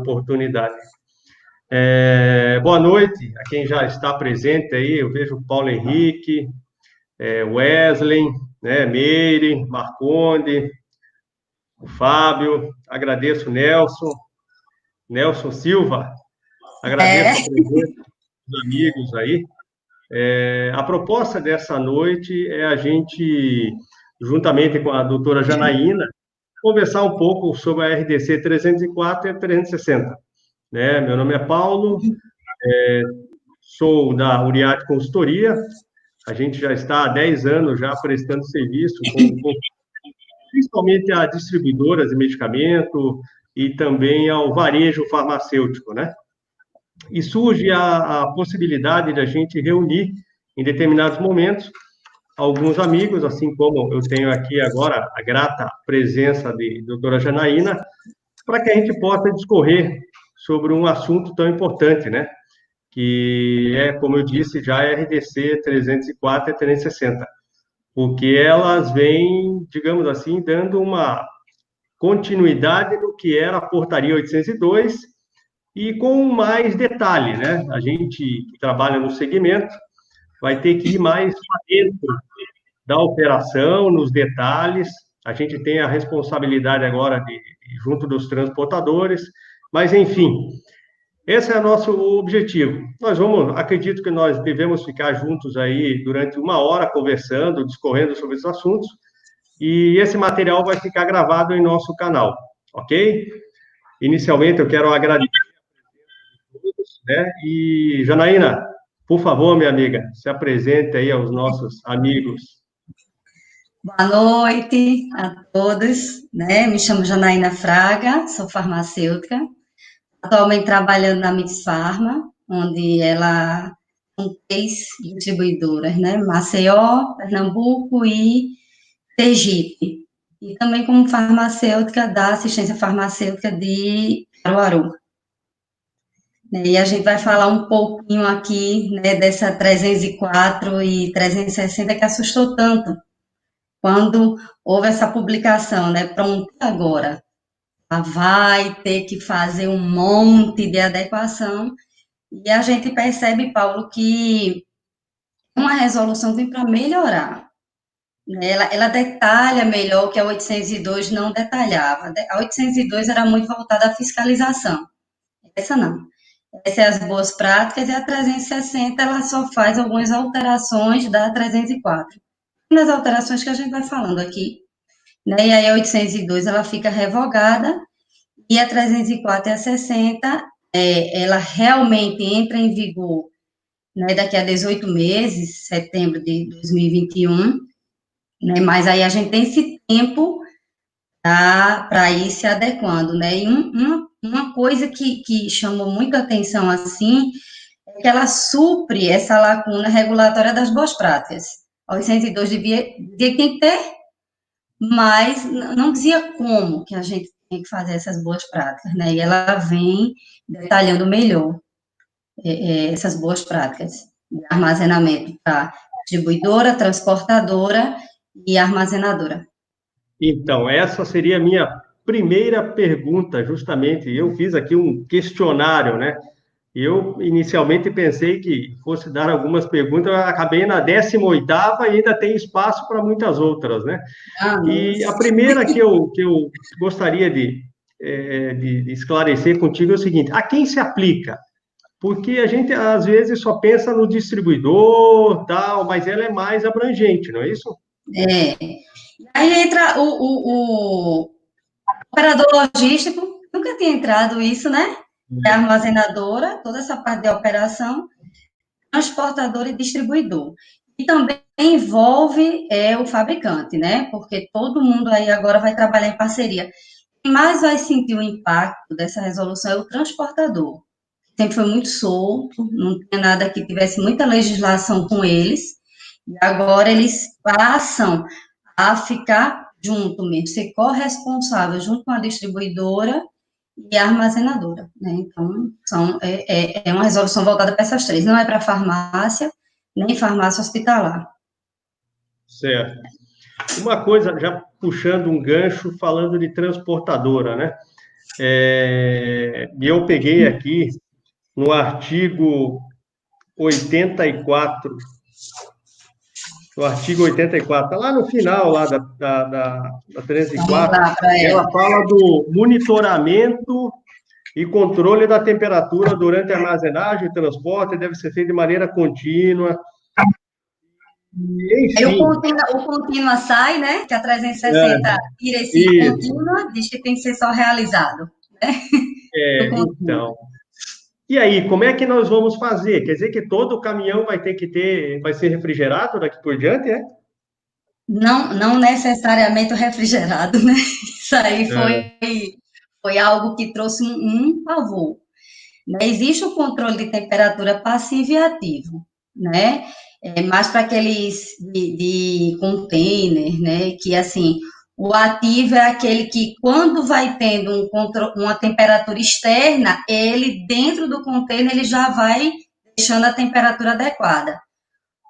oportunidade. Boa noite a quem já está presente aí. Eu vejo o Paulo Henrique, Wesley, né, Meire, Marconde, o Fábio. Agradeço o Nelson Silva. Agradeço a presença dos amigos aí. A proposta dessa noite é a gente, juntamente com a doutora Janaína, conversar um pouco sobre a RDC 304 e 360. Né? Meu nome é Paulo, sou da Uriarte Consultoria. A gente já está há 10 anos já prestando serviço, principalmente a distribuidoras de medicamento e também ao varejo farmacêutico, né? E surge a possibilidade de a gente reunir, em determinados momentos, alguns amigos, assim como eu tenho aqui agora a grata presença de doutora Janaína, para que a gente possa discorrer sobre um assunto tão importante, né? Que é, como eu disse, já é RDC 304 e 360, porque elas vêm, digamos assim, dando uma continuidade no que era a portaria 802 e com mais detalhe, né? A gente que trabalha no segmento vai ter que ir mais para dentro da operação, nos detalhes. A gente tem a responsabilidade agora junto dos transportadores, mas enfim, esse é o nosso objetivo. Acredito que nós devemos ficar juntos aí durante 1 hora conversando, discorrendo sobre os assuntos, e esse material vai ficar gravado em nosso canal, ok? Inicialmente, eu quero agradecer a todos, né? E, Janaína, por favor, minha amiga, se apresente aí aos nossos amigos. Boa noite a todos, né? Me chamo Janaína Fraga, sou farmacêutica, atualmente trabalhando na Mix Pharma, onde ela tem 3 distribuidoras, né? Maceió, Pernambuco e Sergipe. E também como farmacêutica da assistência farmacêutica de Caruaru. E a gente vai falar um pouquinho aqui, né, dessa 304 e 360 que assustou tanto quando houve essa publicação, né? Pronto, agora ela vai ter que fazer um monte de adequação, e a gente percebe, Paulo, que uma resolução vem para melhorar, né? Ela detalha melhor o que a 802 não detalhava. A 802 era muito voltada à fiscalização, essa não. Essas são as boas práticas, e a 360 ela só faz algumas alterações da 304. Nas alterações que a gente vai falando aqui, né? E aí a 802 ela fica revogada, e a 304 e a 60, ela realmente entra em vigor, né, daqui a 18 meses, setembro de 2021, né? Mas aí a gente tem esse tempo para ir se adequando, né? E uma coisa que chamou muita atenção, assim, é que ela supre essa lacuna regulatória das boas práticas. A 802 devia tem que ter, mas não dizia como que a gente tem que fazer essas boas práticas, né? E ela vem detalhando melhor essas boas práticas de armazenamento para distribuidora, transportadora e armazenadora. Então, essa seria a minha primeira pergunta, justamente. Eu fiz aqui um questionário, né? Eu inicialmente pensei que fosse dar algumas perguntas, eu acabei na 18ª e ainda tem espaço para muitas outras, né? E a primeira que eu gostaria de esclarecer contigo é o seguinte: a quem se aplica? Porque a gente, às vezes, só pensa no distribuidor, tal, mas ela é mais abrangente, não é isso? É. Aí entra o operador logístico, nunca tinha entrado isso, né? É armazenadora, toda essa parte de operação, transportador e distribuidor. E também envolve o fabricante, né? Porque todo mundo aí agora vai trabalhar em parceria. Quem mais vai sentir o impacto dessa resolução é o transportador. Sempre foi muito solto, não tinha nada que tivesse muita legislação com eles, e agora eles passam a ficar junto mesmo, ser corresponsável junto com a distribuidora e a armazenadora, né? Então, é uma resolução voltada para essas 3, não é para farmácia, nem farmácia hospitalar. Certo. Uma coisa, já puxando um gancho, falando de transportadora, né? E eu peguei aqui no artigo 84, no artigo 84, está lá no final lá da Vamos 304, lá para ela. ela fala do monitoramento e controle da temperatura durante a armazenagem e transporte deve ser feito de maneira contínua. Aí Enfim, o contínua sai, né? Que a é, 360 tira esse isso, contínua, diz que tem que ser só realizado, né? O contínuo. então. E aí, como é que nós vamos fazer? Quer dizer que todo caminhão vai ter que ter, vai ser refrigerado daqui por diante, é? Não, não necessariamente o refrigerado, né? Isso aí É. foi algo que trouxe um pavor. Né? Existe o controle de temperatura passivo e ativo, né? Mais para aqueles de container, né? Que assim, o ativo é aquele que quando vai tendo uma temperatura externa, ele dentro do container ele já vai deixando a temperatura adequada.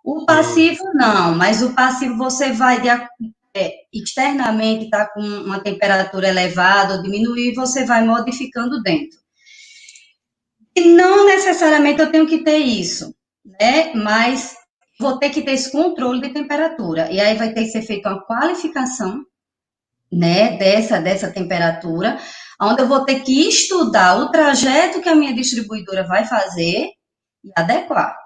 O Hum, passivo não, mas o passivo você vai externamente está com uma temperatura elevada ou diminuir, você vai modificando dentro. E não necessariamente eu tenho que ter isso, né? Mas vou ter que ter esse controle de temperatura. E aí vai ter que ser feita uma qualificação, né, dessa temperatura, onde eu vou ter que estudar o trajeto que a minha distribuidora vai fazer e adequar.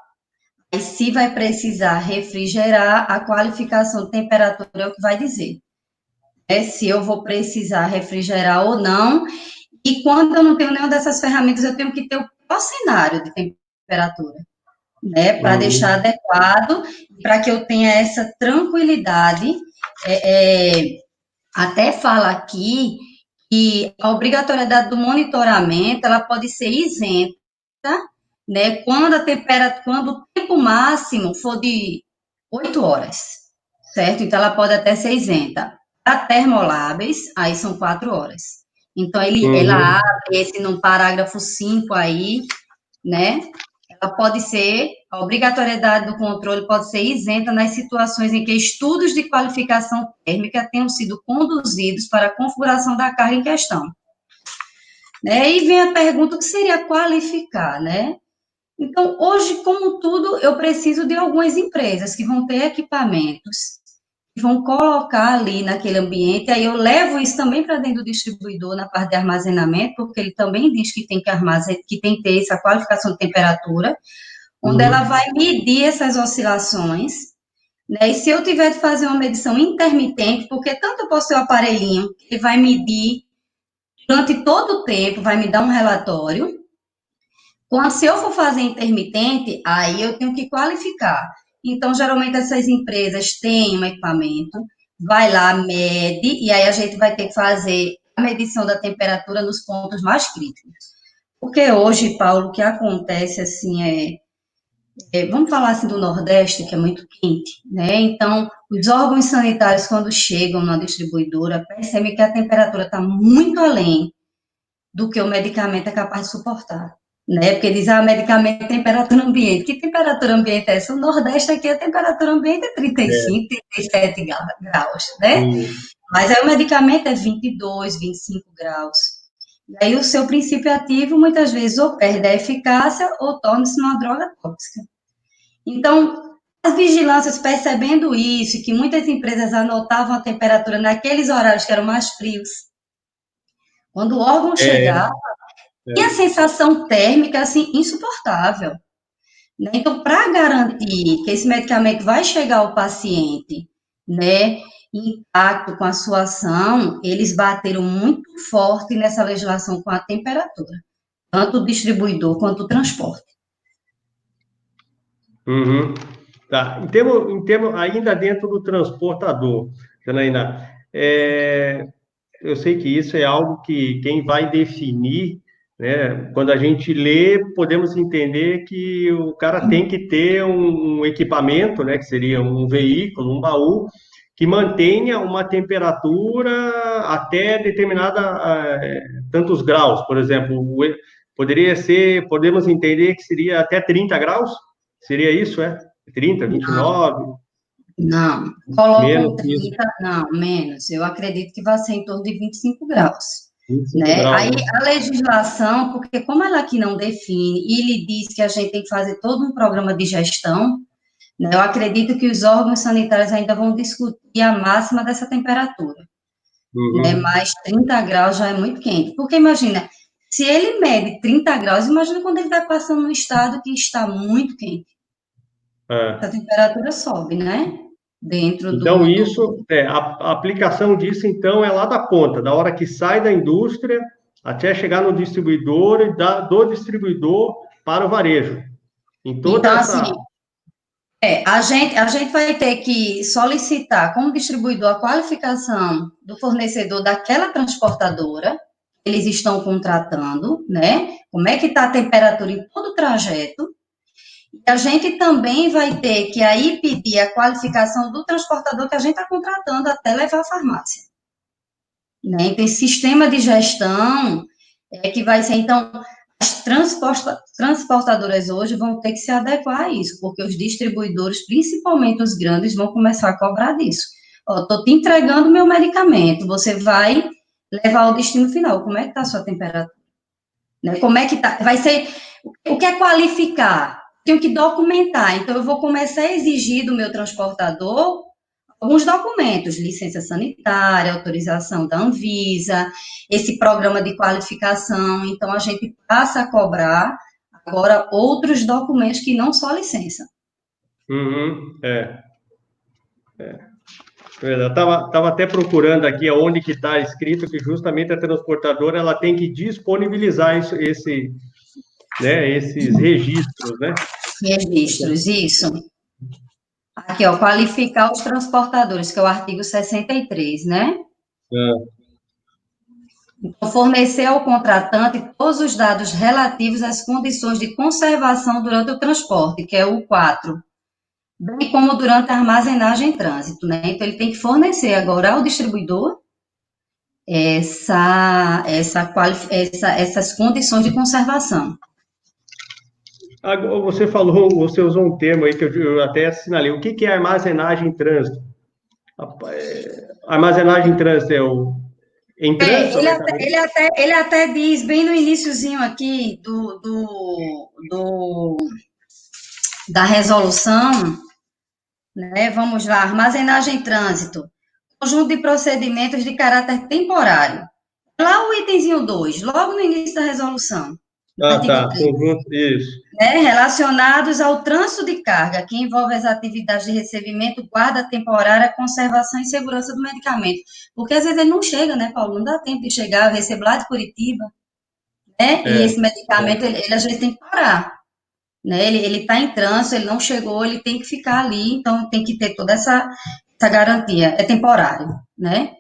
E se vai precisar refrigerar, a qualificação de temperatura é o que vai dizer. Se eu vou precisar refrigerar ou não. E quando eu não tenho nenhuma dessas ferramentas, eu tenho que ter o pior cenário de temperatura, né? Para deixar uhum, adequado, para que eu tenha essa tranquilidade. Até fala aqui que a obrigatoriedade do monitoramento ela pode ser isenta, né? Quando o tempo máximo for de 8 horas, certo? Então ela pode até ser isenta. Para termoláveis, aí são 4 horas. Então ela uhum. abre esse no parágrafo 5 aí, né? Ela pode ser, a obrigatoriedade do controle pode ser isenta nas situações em que estudos de qualificação térmica tenham sido conduzidos para a configuração da carga em questão. Né? E vem a pergunta, o que seria qualificar, né? Então, hoje, como tudo, eu preciso de algumas empresas que vão ter equipamentos, que vão colocar ali naquele ambiente, aí eu levo isso também para dentro do distribuidor, na parte de armazenamento, porque ele também diz que tem que que tem que ter essa qualificação de temperatura, onde ela Uhum. vai medir essas oscilações, né? E se eu tiver de fazer uma medição intermitente, porque tanto eu posso ter o aparelhinho, que vai medir durante todo o tempo, vai me dar um relatório, quando se eu for fazer intermitente, aí eu tenho que qualificar. Então, geralmente essas empresas têm um equipamento, vai lá, mede, e aí a gente vai ter que fazer a medição da temperatura nos pontos mais críticos. Porque hoje, Paulo, o que acontece assim vamos falar assim do Nordeste, que é muito quente, né? Então, os órgãos sanitários, quando chegam na distribuidora, percebem que a temperatura está muito além do que o medicamento é capaz de suportar, né? Porque diz, medicamento é temperatura ambiente. Que temperatura ambiente é essa? O Nordeste aqui, a temperatura ambiente é É, 35, 37 graus, né? sim. Mas aí o medicamento é 22, 25 graus. E aí o seu princípio ativo, muitas vezes, ou perde a eficácia ou torna-se uma droga tóxica. Então, as vigilâncias percebendo isso, que muitas empresas anotavam a temperatura naqueles horários que eram mais frios, quando o órgão É, chegar, tinha a é. sensação térmica, assim, insuportável. Né? Então, para garantir que esse medicamento vai chegar ao paciente, né, intacto com a sua ação, eles bateram muito forte nessa legislação com a temperatura, tanto o distribuidor quanto o transporte. Uhum. Tá. Em termo, ainda dentro do transportador, Janaína, eu sei que isso é algo que quem vai definir, né? Quando a gente lê, podemos entender que o cara tem que ter um equipamento, né? Que seria um veículo, um baú, que mantenha uma temperatura até determinada, tantos graus, por exemplo. Poderia ser, podemos entender que seria até 30 graus? Seria isso, é? 30, 29, Não, colocam menos que isso. 30, não, menos. Eu acredito que vai ser em torno de 25 graus. 25 Aí graus, né? a legislação, porque como ela aqui não define e ele diz que a gente tem que fazer todo um programa de gestão, né, eu acredito que os órgãos sanitários ainda vão discutir a máxima dessa temperatura, né, Uhum. mas 30 graus já é muito quente, porque imagina, se ele mede 30 graus, imagina quando ele está passando num estado que está muito quente, a É. temperatura sobe, né, dentro Então, do isso, a aplicação disso, então, é lá da ponta, da hora que sai da indústria até chegar no distribuidor e do distribuidor para o varejo. Em toda então, assim, essa. a gente vai ter que solicitar como distribuidor a qualificação do fornecedor daquela transportadora, eles estão contratando, né? Como é que está a temperatura em todo o trajeto. E a gente também vai ter que aí pedir a qualificação do transportador que a gente está contratando até levar à farmácia. Né? Então, esse sistema de gestão é que vai ser, então, as transportadoras hoje vão ter que se adequar a isso, porque os distribuidores, principalmente os grandes, vão começar a cobrar disso. Ó, estou te entregando meu medicamento, você vai levar ao destino final. Como é que está a sua temperatura? Né? Como é que está? Vai ser. O que é qualificar? Tenho que documentar. Então, eu vou começar a exigir do meu transportador alguns documentos, licença sanitária, autorização da Anvisa, esse programa de qualificação. Então, a gente passa a cobrar agora outros documentos que não só a licença. Uhum, eu estava até procurando aqui onde que está escrito que justamente a transportadora ela tem que disponibilizar né, esses registros, né? Registros, isso. Aqui, ó, qualificar os transportadores, que é o artigo 63, né? É. Fornecer ao contratante todos os dados relativos às condições de conservação durante o transporte, que é o 4, bem como durante a armazenagem em trânsito, né? Então, ele tem que fornecer agora ao distribuidor essas condições de conservação. Agora, você usou um termo aí que eu até assinalei. O que é armazenagem em trânsito? Armazenagem em trânsito em trânsito, a mercadoria? Ele até diz bem no iniciozinho aqui da resolução, né? Vamos lá, armazenagem em trânsito, conjunto de procedimentos de caráter temporário. Lá o itemzinho 2, logo no início da resolução, no Ah, artigo tá. 3, Conjunto, isso. né, relacionados ao trânsito de carga, que envolve as atividades de recebimento, guarda temporária, conservação e segurança do medicamento. Porque às vezes ele não chega, né, Paulo? Não dá tempo de chegar, eu recebo lá de Curitiba, né? E É, esse medicamento, ele às vezes tem que parar, né? Ele está em trânsito, ele não chegou, ele tem que ficar ali, então tem que ter toda essa garantia. É temporário, né?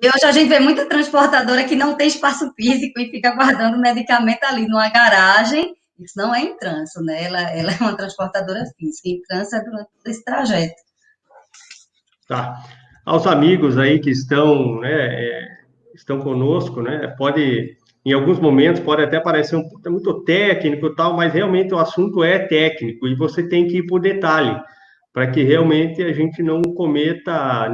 E hoje a gente vê muita transportadora que não tem espaço físico e fica guardando medicamento ali numa garagem. Isso não é em trânsito, né? Ela é uma transportadora física. Em trânsito é durante todo esse trajeto. tá. Aos amigos aí que estão, né, estão conosco, né, em alguns momentos, pode até parecer muito técnico e tal, mas realmente o assunto é técnico e você tem que ir por detalhe, para que realmente a gente não cometa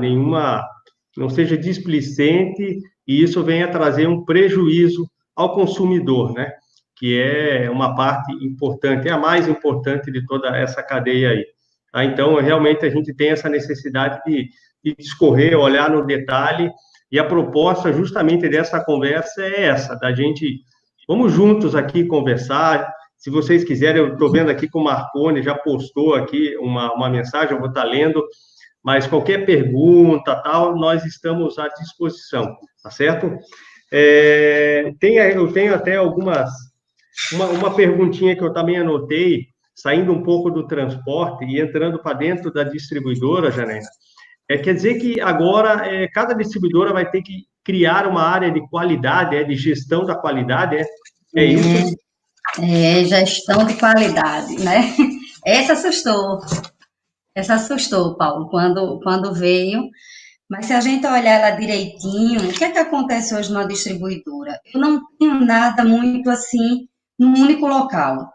não seja displicente e isso venha trazer um prejuízo ao consumidor, né? Que é uma parte importante, é a mais importante de toda essa cadeia aí. Tá? Então, realmente, a gente tem essa necessidade de discorrer, olhar no detalhe, e a proposta justamente dessa conversa é essa, da gente, vamos juntos aqui conversar, se vocês quiserem, eu estou vendo aqui que o Marconi já postou aqui uma mensagem, eu vou estar lendo, mas qualquer pergunta, tal, nós estamos à disposição, tá certo? Eu tenho até uma perguntinha que eu também anotei, saindo um pouco do transporte e entrando para dentro da distribuidora, Janaína. Quer dizer que agora cada distribuidora vai ter que criar uma área de qualidade, de gestão da qualidade, é isso? Gestão de qualidade, né? Essa assustou. Essa assustou, Paulo, quando veio. Mas se a gente olhar ela direitinho, o que é que acontece hoje na distribuidora? Eu não tenho nada muito assim num único local.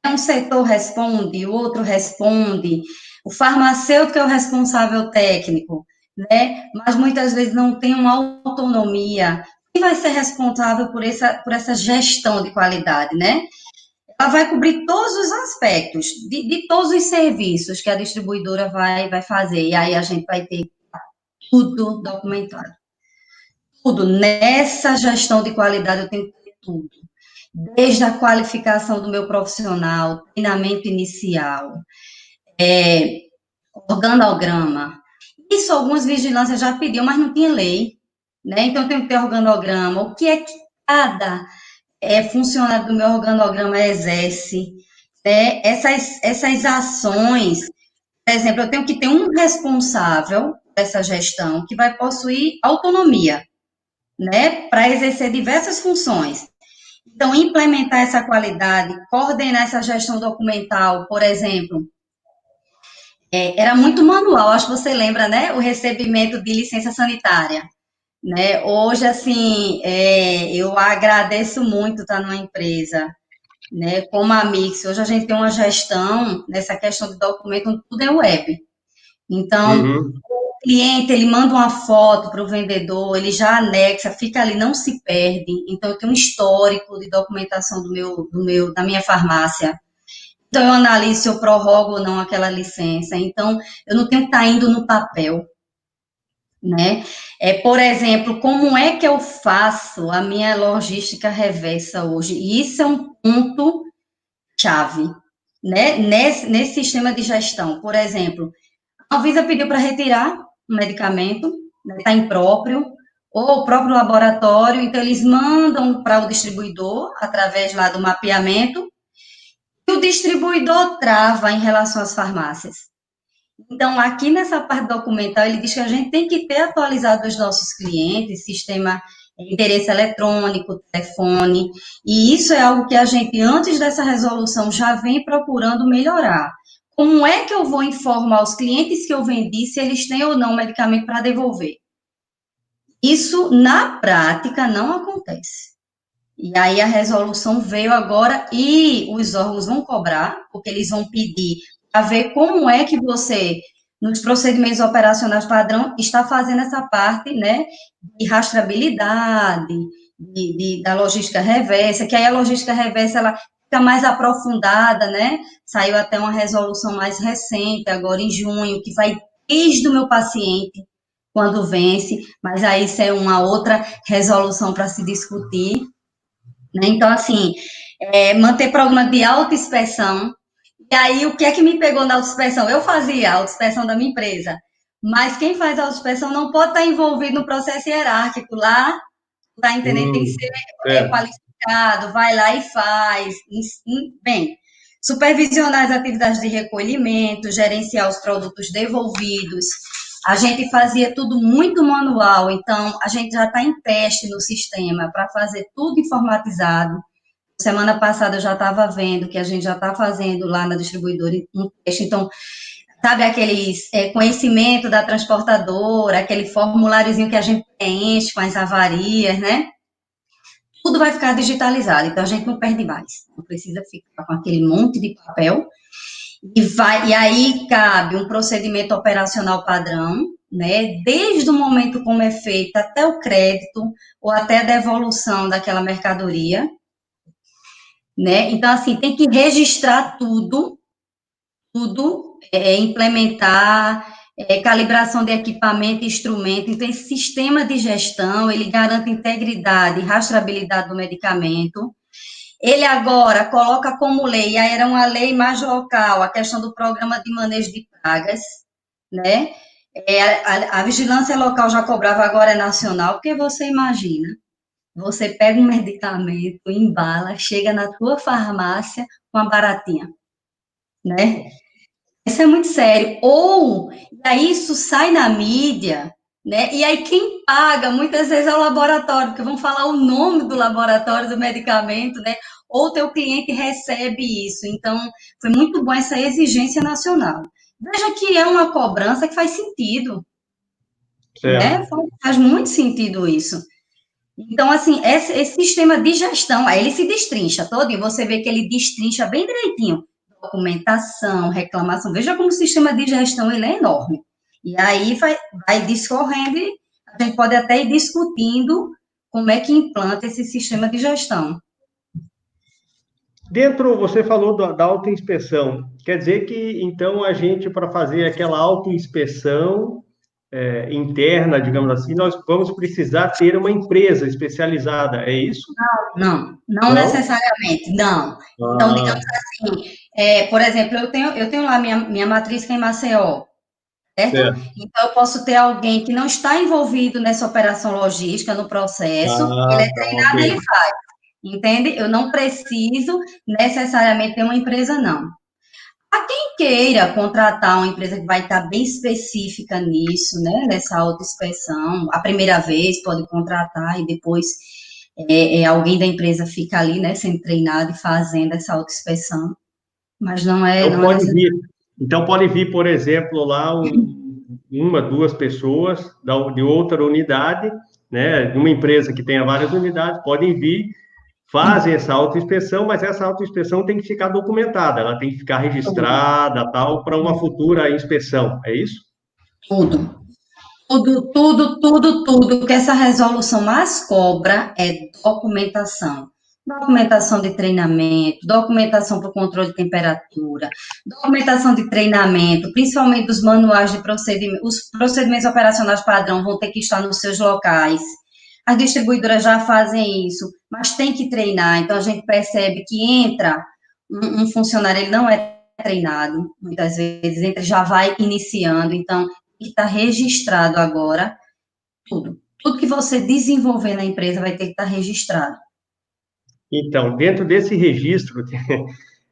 Um setor responde, o outro responde, o farmacêutico é o responsável técnico, né? Mas muitas vezes não tem uma autonomia quem vai ser responsável por essa gestão de qualidade, né? Ela vai cobrir todos os aspectos de todos os serviços que a distribuidora vai fazer, e aí a gente vai ter tudo documentado. Tudo. Nessa gestão de qualidade eu tenho que ter tudo. Desde a qualificação do meu profissional, treinamento inicial, organograma. Isso algumas vigilâncias já pediam, mas não tinha lei, né? Então, eu tenho que ter organograma. O que é que cada funcionário do meu organograma exerce? Né? Essas ações, por exemplo, eu tenho que ter um responsável dessa gestão que vai possuir autonomia, né? Para exercer diversas funções. Então, implementar essa qualidade, coordenar essa gestão documental, por exemplo, era muito manual, acho que você lembra, né? O recebimento de licença sanitária, né? Hoje, assim, eu agradeço muito estar numa empresa, né? Como a Mix, hoje a gente tem uma gestão nessa questão de documento, tudo é web. Então, o cliente, ele manda uma foto para o vendedor, ele já anexa, fica ali, não se perde. Então, eu tenho um histórico de documentação da minha farmácia. Então, eu analiso se eu prorrogo ou não aquela licença. Então, eu não tenho que estar indo no papel, né? Por exemplo, como é que eu faço a minha logística reversa hoje? E isso é um ponto chave, né? Nesse sistema de gestão. Por exemplo, a Anvisa pediu para retirar um medicamento, está impróprio, ou o próprio laboratório, então eles mandam para o distribuidor, através lá do mapeamento, e o distribuidor trava em relação às farmácias. Então, aqui nessa parte documental, ele diz que a gente tem que ter atualizado os nossos clientes, sistema endereço eletrônico, telefone, e isso é algo que a gente, antes dessa resolução, já vem procurando melhorar. Como é que eu vou informar os clientes que eu vendi se eles têm ou não medicamento para devolver? Isso, na prática, não acontece. E aí a resolução veio agora e os órgãos vão cobrar, porque eles vão pedir para ver como é que você, nos procedimentos operacionais padrão, está fazendo essa parte, né, de rastreabilidade, da logística reversa, que aí a logística reversa, ela fica mais aprofundada, né, saiu até uma resolução mais recente, agora em junho, que vai desde o meu paciente, quando vence, mas aí isso é uma outra resolução para se discutir, né? Então, assim, manter programa de autoinspeção. E aí, o que é que me pegou na autoinspeção? Eu fazia a autoinspeção da minha empresa, mas quem faz a autoinspeção não pode estar envolvido no processo hierárquico. Lá, tá entendendo? Tem que ser qualificado, vai lá e faz. Bem, supervisionar as atividades de recolhimento, gerenciar os produtos devolvidos. A gente fazia tudo muito manual, então a gente já está em teste no sistema para fazer tudo informatizado. Semana passada eu já estava vendo que a gente já está fazendo lá na distribuidora um teste, então, sabe aqueles conhecimento da transportadora, aquele formuláriozinho que a gente preenche com as avarias, né? Tudo vai ficar digitalizado, então a gente não perde mais, não precisa ficar com aquele monte de papel. E aí cabe um procedimento operacional padrão, né? Desde o momento como é feito até o crédito ou até a devolução daquela mercadoria, né? Então, assim, tem que registrar tudo, implementar, calibração de equipamento e instrumento. Então, esse sistema de gestão, ele garante integridade e rastreabilidade do medicamento. Ele agora coloca como lei, aí era uma lei mais local, a questão do programa de manejo de pragas, né? A vigilância local já cobrava, agora é nacional, porque você imagina, você pega um medicamento, embala, chega na tua farmácia com a baratinha, né? Isso é muito sério. Ou, e aí isso sai na mídia, né? E aí quem paga, muitas vezes, é o laboratório, porque vão falar o nome do laboratório do medicamento, né? Ou o teu cliente recebe isso. Então, foi muito bom essa exigência nacional. Veja que é uma cobrança que faz sentido, né? Faz muito sentido isso. Então, assim, esse sistema de gestão, aí ele se destrincha todo, e você vê que ele destrincha bem direitinho. Documentação, reclamação. Veja como o sistema de gestão ele é enorme. E aí vai discorrendo e a gente pode até ir discutindo como é que implanta esse sistema de gestão. Dentro, você falou da autoinspeção, quer dizer que, então, a gente, para fazer aquela autoinspeção interna, digamos assim, nós vamos precisar ter uma empresa especializada, é isso? Não Não? necessariamente, não. Então, Ah, digamos assim, por exemplo, eu tenho lá minha matriz que é em Maceió, certo? certo. Então, eu posso ter alguém que não está envolvido nessa operação logística, no processo, ele Ah, é tá, ok. treinado, ele faz, entende? Eu não preciso necessariamente ter uma empresa, não. A quem queira contratar uma empresa que vai estar bem específica nisso, né, nessa autoinspeção, a primeira vez pode contratar e depois alguém da empresa fica ali, né, sendo treinado e fazendo essa autoinspeção, mas não é, Então não é pode necessário. vir, então pode vir, por exemplo, lá uma, duas pessoas de outra unidade, né, de uma empresa que tenha várias unidades, podem vir, fazem essa autoinspeção, mas essa autoinspeção tem que ficar documentada, ela tem que ficar registrada, tal, para uma futura inspeção, é isso? Tudo. Tudo que essa resolução mais cobra é documentação. Documentação de treinamento, documentação para o controle de temperatura, documentação de treinamento, principalmente dos manuais de procedimento, os procedimentos operacionais padrão vão ter que estar nos seus locais. As distribuidoras já fazem isso, mas tem que treinar. Então, a gente percebe que entra um funcionário, ele não é treinado, muitas vezes, entra, já vai iniciando. Então, está registrado agora tudo. Tudo que você desenvolver na empresa vai ter que estar registrado. Então, dentro desse registro,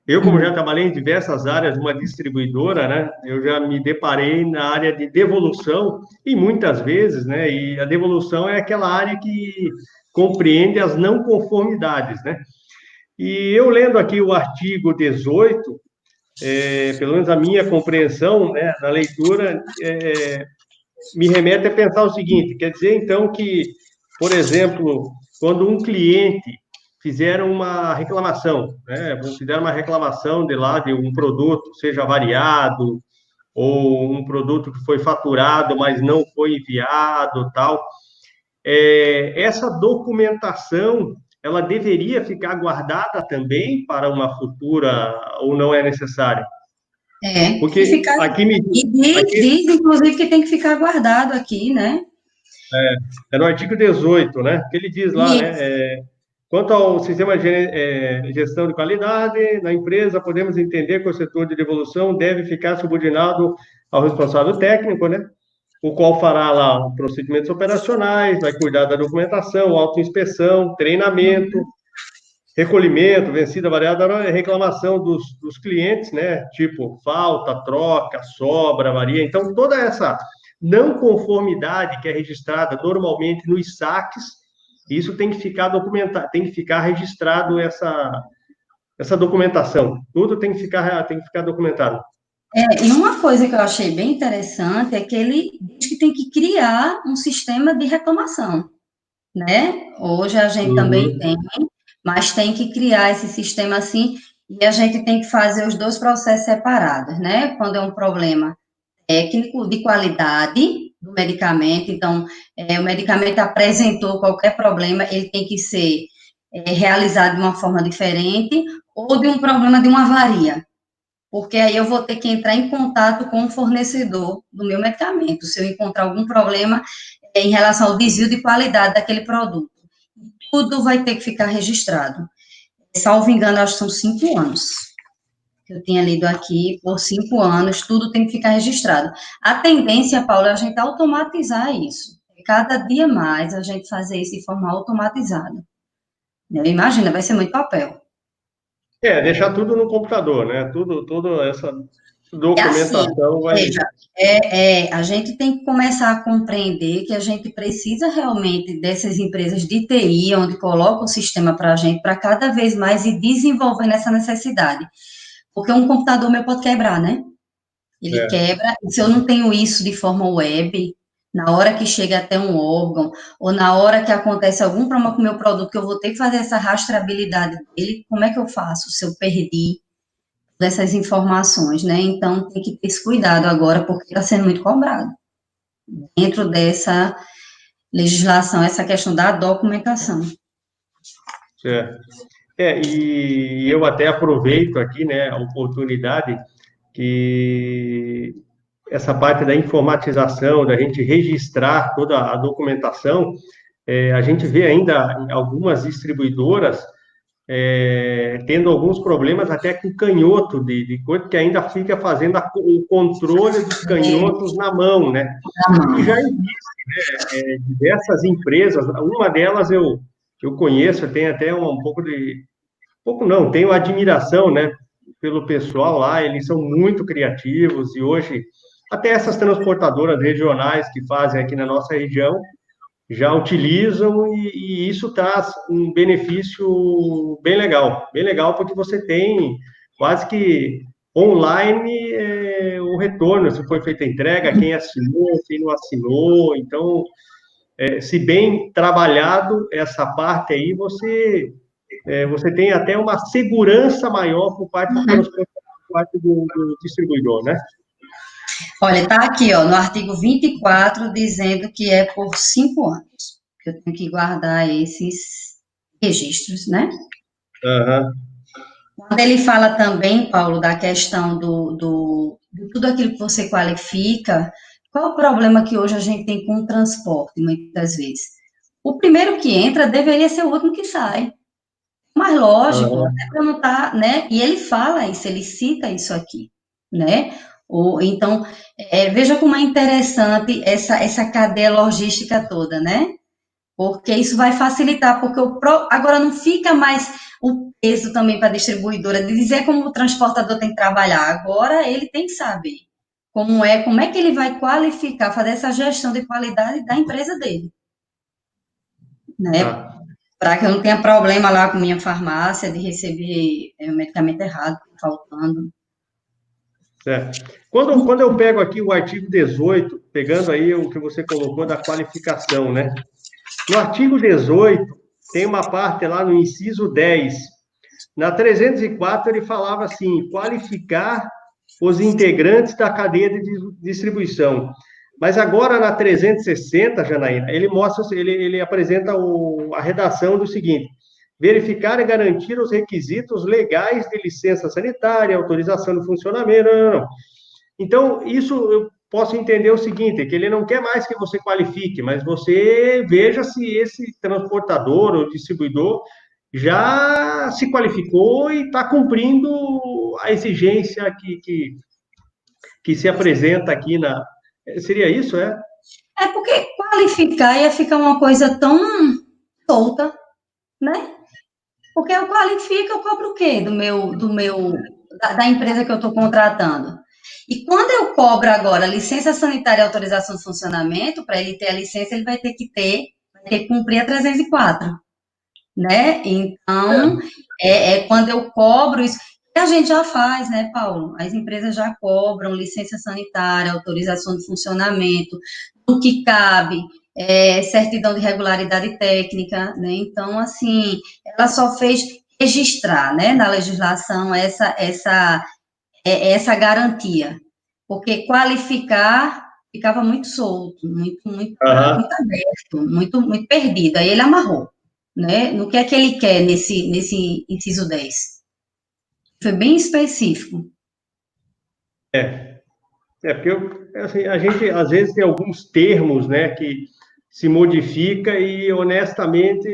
eu, como já Hum. trabalhei em diversas áreas, uma distribuidora, né, eu já me deparei na área de devolução, e muitas vezes, né, e a devolução é aquela área que compreende as não conformidades, né? E eu lendo aqui o artigo 18, pelo menos a minha compreensão, né, na leitura, me remete a pensar o seguinte: quer dizer, então, que, por exemplo, quando um cliente fizer uma reclamação, né, fizer uma reclamação de lá de um produto, seja variado, ou um produto que foi faturado, mas não foi enviado, tal, essa documentação, ela deveria ficar guardada também para uma futura, ou não é necessário? E Porque ficar, aqui me e diz, aqui diz, inclusive, que tem que ficar guardado aqui, né? é no artigo 18, né? Que ele diz lá, né? Isso. Quanto ao sistema de gestão de qualidade na empresa, podemos entender que o setor de devolução deve ficar subordinado ao responsável técnico, né? O qual fará lá procedimentos operacionais, vai cuidar da documentação, autoinspeção, treinamento, recolhimento, vencida, variada, reclamação dos clientes, né? Tipo, falta, troca, sobra, varia. Então, toda essa não conformidade que é registrada normalmente nos saques, isso tem que ficar documentado, tem que ficar registrado essa documentação. Tudo tem que ficar documentado. E uma coisa que eu achei bem interessante é que ele diz que tem que criar um sistema de reclamação, né? Hoje a gente também Uhum. tem, mas tem que criar esse sistema assim, e a gente tem que fazer os dois processos separados, né? Quando é um problema técnico de qualidade do medicamento, então, o medicamento apresentou qualquer problema, ele tem que ser realizado de uma forma diferente, ou de um problema de uma avaria, porque aí eu vou ter que entrar em contato com o fornecedor do meu medicamento, se eu encontrar algum problema em relação ao desvio de qualidade daquele produto. Tudo vai ter que ficar registrado. Salvo engano, acho que são 5 anos que eu tinha lido aqui, por 5 anos, tudo tem que ficar registrado. A tendência, Paulo, é a gente automatizar isso. Cada dia mais a gente fazer isso de forma automatizada. Imagina, vai ser muito papel. Deixar tudo no computador, né? Tudo essa É assim, documentação vai. veja, a gente tem que começar a compreender que a gente precisa realmente dessas empresas de TI, onde coloca o sistema para a gente, para cada vez mais ir desenvolvendo essa necessidade. Porque um computador meu pode quebrar, né? Ele É. quebra, e se eu não tenho isso de forma web, na hora que chega até um órgão, ou na hora que acontece algum problema com o meu produto, que eu vou ter que fazer essa rastreabilidade dele, como é que eu faço se eu perdi dessas informações, né? Então, tem que ter esse cuidado agora, porque está sendo muito cobrado dentro legislação, essa questão da documentação. Certo. E eu até aproveito aqui, né, a oportunidade que essa parte da informatização, da gente registrar toda a documentação, a gente vê ainda em algumas distribuidoras tendo alguns problemas até com canhoto de coisa, que ainda fica fazendo o controle dos canhotos na mão, né? E já existe diversas empresas, uma delas eu conheço, tenho até um pouco de... Pouco não, tenho admiração, né, pelo pessoal lá, eles são muito criativos e hoje até essas transportadoras regionais que fazem aqui na nossa região já utilizam e isso traz um benefício bem legal, porque você tem quase que online o retorno, se foi feita a entrega, quem assinou, quem não assinou, então, se bem trabalhado essa parte aí, você tem até uma segurança maior por parte do transportador, por parte do distribuidor, né? Olha, está aqui, ó, no artigo 24, dizendo que é por 5 anos que eu tenho que guardar esses registros, né? Aham. Quando ele fala também, Paulo, da questão de tudo aquilo que você qualifica, qual o problema que hoje a gente tem com o transporte, muitas vezes? O primeiro que entra deveria ser o último que sai. Mas lógico, Aham. até para não estar, né? E ele fala isso, ele cita isso aqui, né? Então, veja como é interessante essa cadeia logística toda, né? Porque isso vai facilitar, porque agora não fica mais o peso também para a distribuidora de dizer como o transportador tem que trabalhar. Agora ele tem que saber como é que ele vai qualificar, fazer essa gestão de qualidade da empresa dele, né? Tá. Para que eu não tenha problema lá com minha farmácia de receber o medicamento errado, faltando. Certo. Quando eu pego aqui o artigo 18, pegando aí o que você colocou da qualificação, né? No artigo 18, tem uma parte lá no inciso 10. Na 304, ele falava assim: qualificar os integrantes da cadeia de distribuição. Mas agora, na 360, Janaína, ele mostra, ele apresenta a redação do seguinte: verificar e garantir os requisitos legais de licença sanitária, autorização de funcionamento. Não, não, não. Então, isso eu posso entender o seguinte, que ele não quer mais que você qualifique, mas você veja se esse transportador ou distribuidor já se qualificou e está cumprindo a exigência que se apresenta aqui na... Seria isso, é? É porque qualificar ia ficar uma coisa tão solta, né? Porque eu qualifico, eu cobro o quê da empresa que eu estou contratando? E quando eu cobro agora licença sanitária e autorização de funcionamento, para ele ter a licença, ele vai ter que cumprir a 304, né? Então, quando eu cobro isso, que a gente já faz, né, Paulo? As empresas já cobram licença sanitária, autorização de funcionamento, o que cabe, certidão de regularidade técnica, né? Então, assim, ela só fez registrar, né, na legislação essa garantia, porque qualificar ficava muito solto, Aham. muito aberto, muito perdido. Aí ele amarrou, né? No que é que ele quer nesse inciso 10? Foi bem específico. Porque assim, a gente às vezes tem alguns termos, né, que se modifica e honestamente,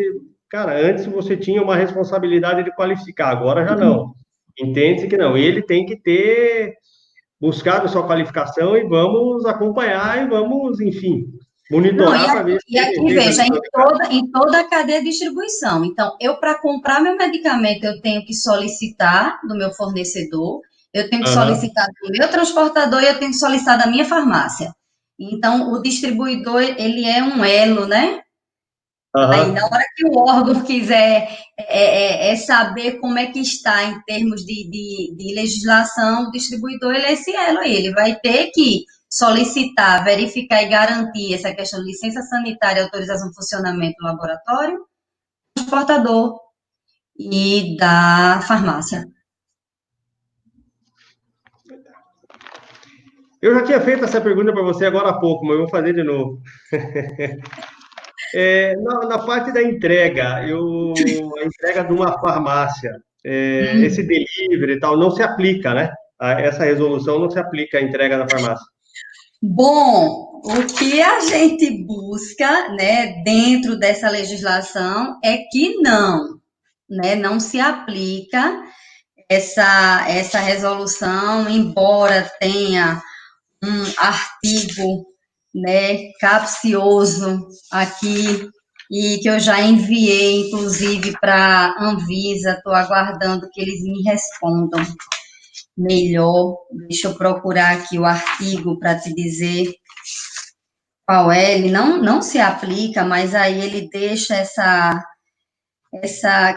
cara, antes você tinha uma responsabilidade de qualificar, agora já não. Entende que não, ele tem que ter buscado sua qualificação e vamos acompanhar e vamos, enfim, Não, monitorar para ver se e ele aqui fez a veja, lição de casa. em toda a cadeia de distribuição. Então, eu, para comprar meu medicamento, eu tenho que solicitar do meu fornecedor, eu tenho que Aham, solicitar do meu transportador e eu tenho que solicitar da minha farmácia. Então, o distribuidor, ele é um elo, né? Aí, na aham, hora que o órgão quiser saber como é que está em termos de legislação, o distribuidor ele é esse elo aí. Ele vai ter que solicitar, verificar e garantir essa questão de licença sanitária, autorização de funcionamento do laboratório, do transportador e da farmácia. Eu já tinha feito essa pergunta para você agora há pouco, mas eu vou fazer de novo. Na parte da entrega, a entrega de uma farmácia, esse Hum. delivery e tal, não se aplica, né? Essa resolução não se aplica à entrega na farmácia. Bom, o que a gente busca, né, dentro dessa legislação é que não, né, não se aplica essa resolução, embora tenha um artigo, né, capcioso aqui e que eu já enviei, inclusive, para a Anvisa, estou aguardando que eles me respondam melhor. Deixa eu procurar aqui o artigo para te dizer qual é. Ele não se aplica, mas aí ele deixa essa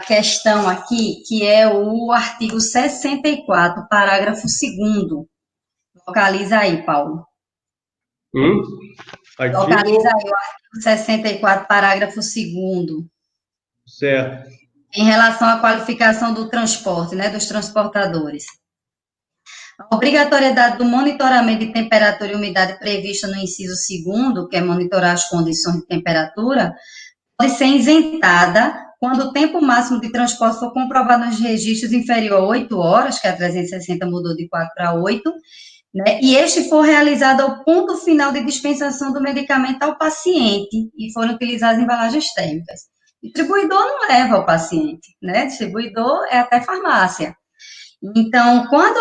questão aqui, que é o artigo 64, parágrafo 2º. Localiza aí, Paulo. Hum? Localiza Artigo, aí o artigo 64, parágrafo 2º, certo. em relação à qualificação do transporte, né, dos transportadores. A obrigatoriedade do monitoramento de temperatura e umidade prevista no inciso 2º, que é monitorar as condições de temperatura, pode ser isentada quando o tempo máximo de transporte for comprovado nos registros inferior a 8 horas, que a 360 mudou de 4 para 8, né, e este for realizado ao ponto final de dispensação do medicamento ao paciente e forem utilizadas embalagens térmicas. Distribuidor não leva ao paciente, né? Distribuidor é até farmácia. Então, quando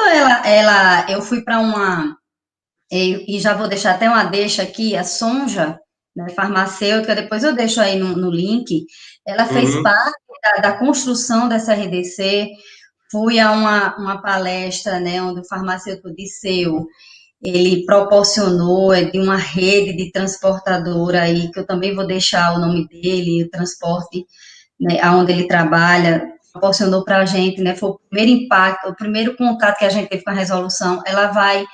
eu fui para uma, e já vou deixar até uma deixa aqui, a Sonja, né, farmacêutica, depois eu deixo aí no link, ela fez Uhum. parte da construção dessa RDC, fui a uma palestra, né, onde o farmacêutico Disseu, ele proporcionou de uma rede de transportadora aí, que eu também vou deixar o nome dele, o transporte, né, aonde ele trabalha, proporcionou para a gente, né, foi o primeiro impacto, o primeiro contato que a gente teve com a resolução. Ela vai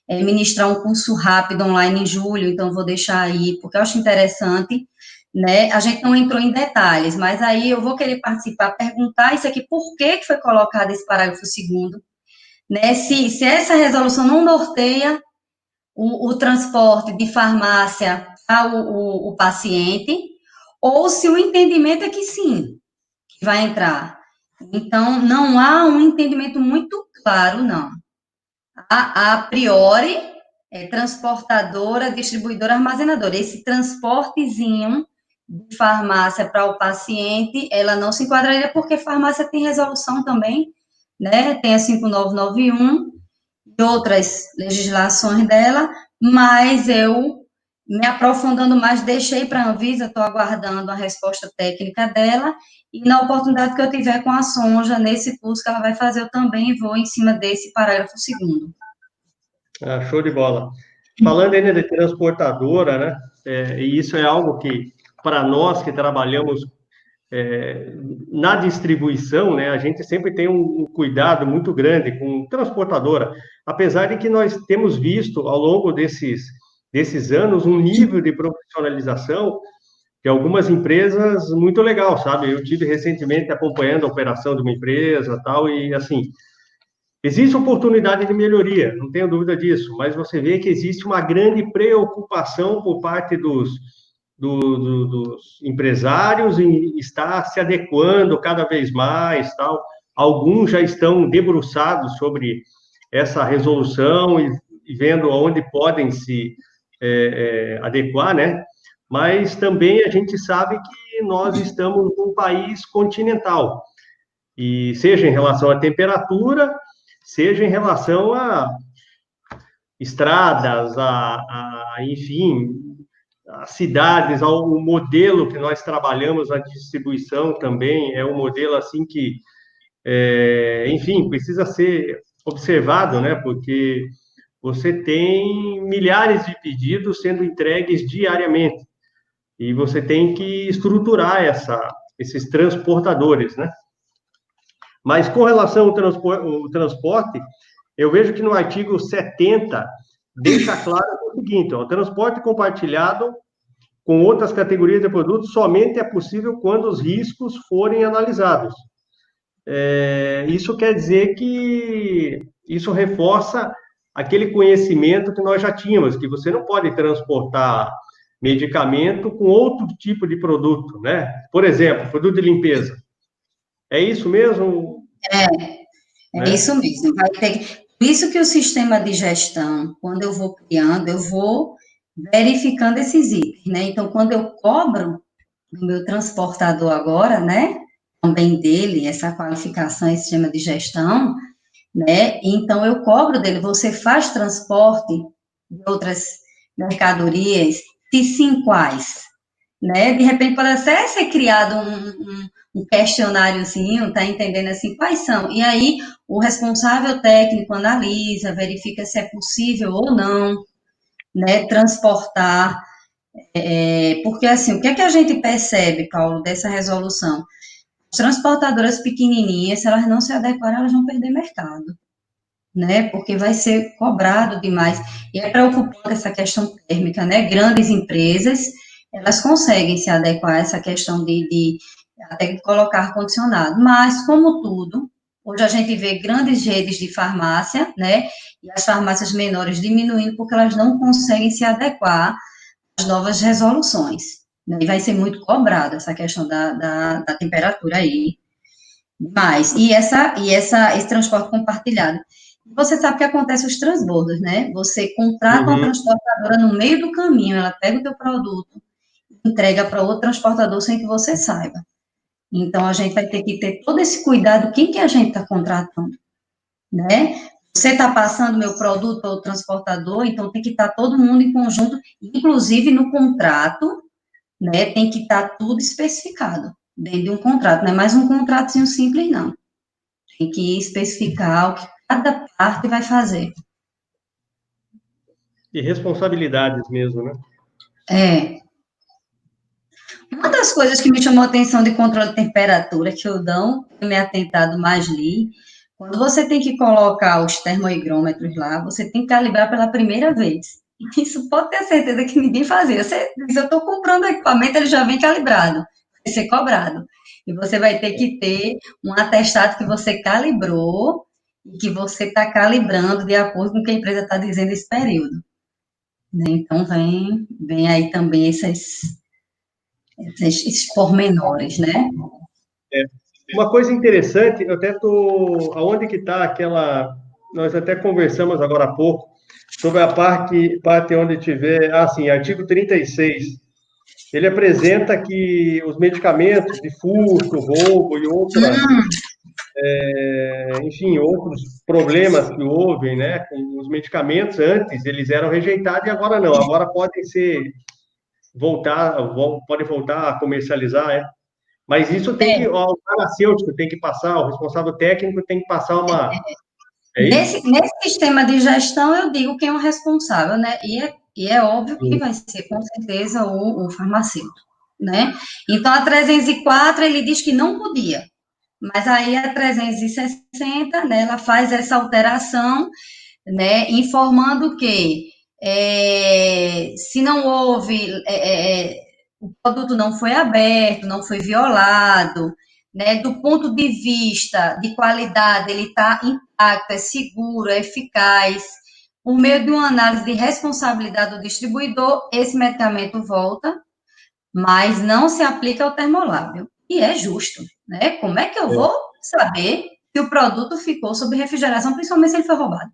ministrar um curso rápido online em julho, então vou deixar aí, porque eu acho interessante, né, a gente não entrou em detalhes, mas aí eu vou querer participar, perguntar isso aqui, por que foi colocado esse parágrafo 2º, né, se essa resolução não norteia o transporte de farmácia ao paciente, ou se o entendimento é que sim, que vai entrar. Então, não há um entendimento muito claro, não. A priori, é transportadora, distribuidora, armazenadora. Esse transportezinho de farmácia para o paciente, ela não se enquadraria, porque farmácia tem resolução também, né? Tem a 5991 e outras legislações dela, mas eu, me aprofundando mais, deixei para a Anvisa, estou aguardando a resposta técnica dela, e na oportunidade que eu tiver com a Sonja, nesse curso que ela vai fazer, eu também vou em cima desse parágrafo 2º. Show de bola. Falando ainda de transportadora, né? E isso é algo que, para nós que trabalhamos na distribuição, né, a gente sempre tem um cuidado muito grande com transportadora, apesar de que nós temos visto ao longo desses anos um nível de profissionalização de algumas empresas muito legal, sabe? Eu tive recentemente acompanhando a operação de uma empresa, tal, e assim, existe oportunidade de melhoria, não tenho dúvida disso, mas você vê que existe uma grande preocupação por parte dos empresários em estar se adequando cada vez mais, tal. Alguns já estão debruçados sobre essa resolução e vendo onde podem se adequar, né? Mas também a gente sabe que nós estamos num país continental, e seja em relação à temperatura, seja em relação a estradas, enfim, as cidades, ao modelo que nós trabalhamos na distribuição também, é um modelo assim que, enfim, precisa ser observado, né? Porque você tem milhares de pedidos sendo entregues diariamente e você tem que estruturar esses transportadores, né? Mas com relação ao transporte, eu vejo que no artigo 70 deixa claro o seguinte: ó, o transporte compartilhado com outras categorias de produtos somente é possível quando os riscos forem analisados. Isso quer dizer que isso reforça aquele conhecimento que nós já tínhamos, que você não pode transportar medicamento com outro tipo de produto, né? Por exemplo, produto de limpeza. É isso mesmo, É isso né? mesmo. Vai ter por isso que o sistema de gestão, quando eu vou criando, eu vou verificando esses itens, né? Então, quando eu cobro do meu transportador agora, né? Também dele, essa qualificação, esse sistema de gestão, né? Então, eu cobro dele, você faz transporte de outras mercadorias? Se sim, quais? Né? De repente pode até ser criado um questionáriozinho, tá entendendo assim, quais são? E aí o responsável técnico analisa, verifica se é possível ou não, né, transportar, porque assim, o que é que a gente percebe, Paulo, dessa resolução? As transportadoras pequenininhas, se elas não se adequarem, elas vão perder mercado, né, porque vai ser cobrado demais, e é preocupante essa questão térmica, né, grandes empresas, elas conseguem se adequar a essa questão de até colocar ar-condicionado, mas, como tudo, hoje a gente vê grandes redes de farmácia, né, e as farmácias menores diminuindo porque elas não conseguem se adequar às novas resoluções, né, e vai ser muito cobrado essa questão da temperatura aí, mas, esse transporte compartilhado. Você sabe que acontece os transbordos, né? Você contrata uma Uhum. transportadora no meio do caminho, ela pega o teu produto, entrega para outro transportador sem que você saiba. Então, a gente vai ter que ter todo esse cuidado, quem que a gente está contratando, né? Você está passando meu produto para o transportador, então tem que estar todo mundo em conjunto, inclusive no contrato, né? Tem que estar tudo especificado dentro de um contrato, não é mais um contratozinho simples, não. Tem que especificar o que cada parte vai fazer. E responsabilidades mesmo, né? É. Uma das coisas que me chamou a atenção de controle de temperatura, que eu não tenho me atentado mais li, quando você tem que colocar os termoigrômetros lá, você tem que calibrar pela primeira vez. Isso pode ter certeza que ninguém fazia. Você diz, eu estou comprando o equipamento, ele já vem calibrado, vai ser cobrado. E você vai ter que ter um atestado que você calibrou e que você está calibrando de acordo com o que a empresa está dizendo esse período. Né? Então, vem aí também esses pormenores, né? É. Uma coisa interessante, eu até estou. Aonde que está aquela. Nós até conversamos agora há pouco sobre a parte onde tiver. Ah, sim, artigo 36. Ele apresenta que os medicamentos de furto, roubo e outras, enfim, outros problemas que houve, né, com os medicamentos antes, eles eram rejeitados e agora não. Agora podem ser podem voltar a comercializar, é. Mas isso tem que, ó, o farmacêutico tem que passar, o responsável técnico tem que passar uma. É isso? Nesse sistema de gestão, eu digo quem é o responsável, né? E é óbvio que Sim. vai ser, com certeza, o farmacêutico, né? Então, a 304, ele diz que não podia, mas aí a 360, né, ela faz essa alteração, né, informando que se não houve, o produto não foi aberto, não foi violado, né, do ponto de vista de qualidade, ele está intacto, é seguro, é eficaz, por meio de uma análise de responsabilidade do distribuidor, esse medicamento volta, mas não se aplica ao termolábio. E é justo, né? Como é que eu É, vou saber se o produto ficou sob refrigeração, principalmente se ele foi roubado?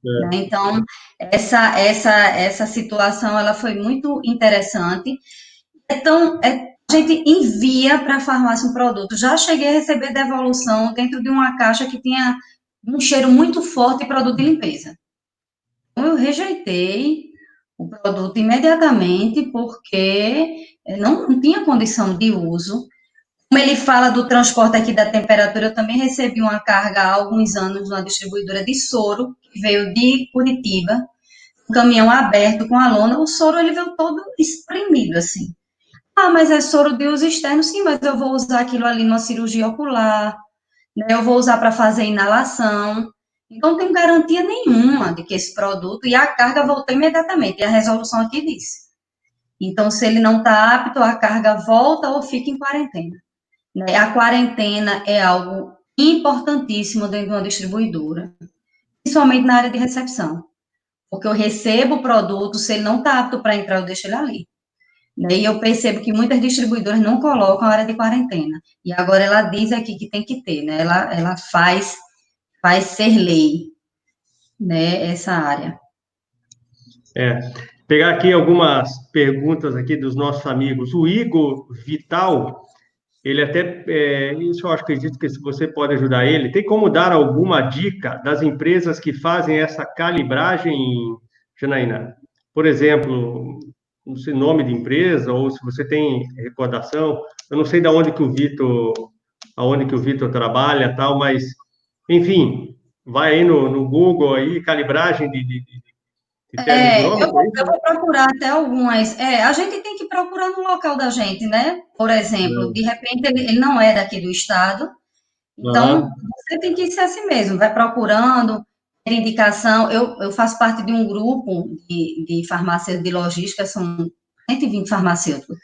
Né? é. Então, essa situação ela foi muito interessante. Então, a gente envia para a farmácia um produto. Já cheguei a receber devolução dentro de uma caixa que tinha um cheiro muito forte de produto de limpeza. Então, eu rejeitei o produto imediatamente porque não tinha condição de uso. Como ele fala do transporte aqui da temperatura, eu também recebi uma carga há alguns anos numa distribuidora de soro, que veio de Curitiba, um caminhão aberto com a lona, o soro ele veio todo espremido, assim. Ah, mas é soro de uso externo, sim, mas eu vou usar aquilo ali numa cirurgia ocular, né? Eu vou usar para fazer inalação. Então, não tenho garantia nenhuma de que esse produto, e a carga voltou imediatamente, e a resolução aqui diz. Então, se ele não está apto, a carga volta ou fica em quarentena. Né? A quarentena é algo importantíssimo dentro de uma distribuidora, principalmente na área de recepção. porque eu recebo o produto, se ele não está apto para entrar, eu deixo ele ali. E eu percebo que muitas distribuidoras não colocam a área de quarentena. E agora ela diz aqui que tem que ter, né? Ela faz ser lei, né, essa área. Pegar aqui algumas perguntas aqui dos nossos amigos. O Igor Vital, ele até, isso eu acho que acredito que você pode ajudar ele. Tem como dar alguma dica das empresas que fazem essa calibragem, Janaína? Por exemplo, não sei nome de empresa, ou se você tem recordação, eu não sei de onde que o Vitor, aonde que o Vitor trabalha, tal, mas, enfim, vai aí no Google aí, calibragem de Eu termográfico, é isso? vou procurar até algumas. A gente tem que procurar no local da gente, né? Por exemplo, de repente ele não é daqui do estado, então Aham. você tem que ser assim mesmo, vai procurando, ter indicação. Eu faço parte de um grupo de farmácias de logística, são 120 farmacêuticos.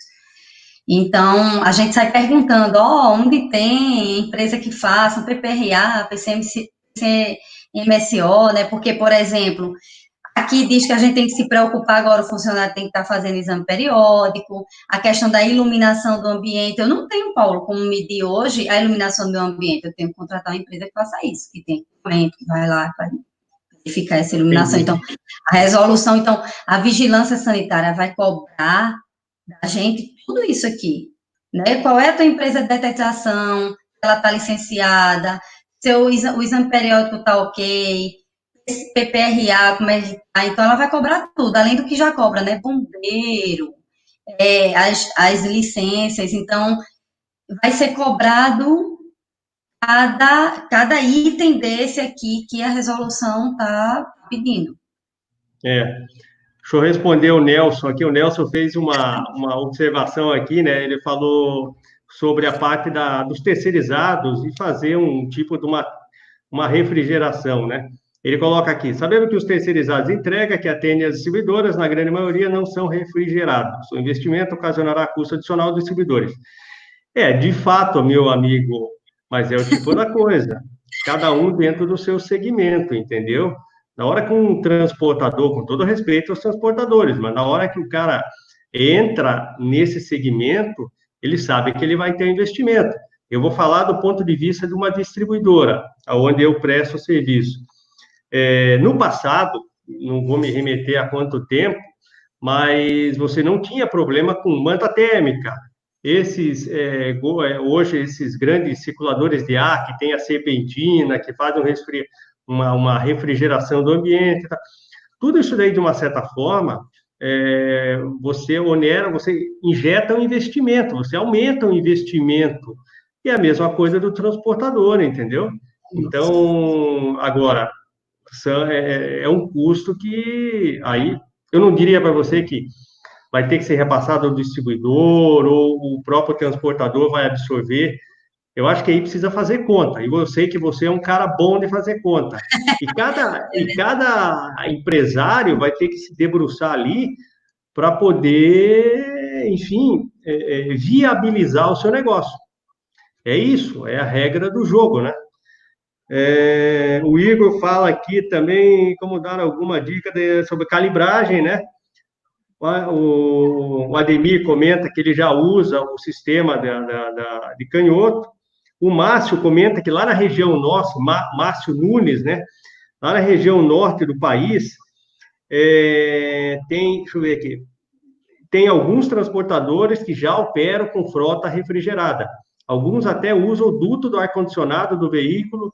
Então, a gente sai perguntando, onde tem empresa que faça PPRA, PCMC, PCMSO, né? Porque, por exemplo, aqui diz que a gente tem que se preocupar agora, o funcionário tem que estar fazendo exame periódico, a questão da iluminação do ambiente. Eu não tenho, Paulo, como medir hoje a iluminação do meu ambiente. Eu tenho que contratar uma empresa que faça isso, que tem equipamento, que vai lá para verificar essa iluminação. Entendi. Então, a resolução, então, a vigilância sanitária vai cobrar da gente tudo isso aqui, né? Qual é a tua empresa de detetização, ela está licenciada, o exame periódico está ok, esse PPRA, como é que tá? Então, ela vai cobrar tudo, além do que já cobra, né? Bombeiro, as licenças. Então, vai ser cobrado cada item desse aqui que a resolução está pedindo. Deixa eu responder o Nelson aqui. O Nelson fez uma observação aqui, né? Ele falou sobre a parte dos terceirizados e fazer um tipo de uma refrigeração, né? Ele coloca aqui, sabendo que os terceirizados de entrega que atendem as distribuidoras, na grande maioria, não são refrigerados. O investimento ocasionará custo adicional aos distribuidores. De fato, meu amigo, mas é o tipo da coisa. Cada um dentro do seu segmento, entendeu? Na hora que um transportador, com todo respeito aos transportadores, mas na hora que o cara entra nesse segmento, ele sabe que ele vai ter investimento. Eu vou falar do ponto de vista de uma distribuidora, onde eu presto serviço. No passado, não vou me remeter a quanto tempo, mas você não tinha problema com manta térmica. Hoje, esses grandes circuladores de ar que tem a serpentina, que fazem uma refrigeração do ambiente, tá? Tudo isso daí, de uma certa forma, você onera, você injeta um investimento, você aumenta o investimento. E é a mesma coisa do transportador, entendeu? Então, agora, é um custo que aí eu não diria para você que vai ter que ser repassado ao distribuidor ou o próprio transportador vai absorver. Eu acho que aí precisa fazer conta. E eu sei que você é um cara bom de fazer conta. E cada empresário vai ter que se debruçar ali para poder, enfim, viabilizar o seu negócio. É isso, é a regra do jogo, né? O Igor fala aqui também como dar alguma dica sobre calibragem, né? O Ademir comenta que ele já usa o sistema de canhoto. O Márcio comenta que lá na região nossa, Márcio Nunes, né? Lá na região norte do país, deixa eu ver aqui, tem alguns transportadores que já operam com frota refrigerada. Alguns até usam o duto do ar-condicionado do veículo,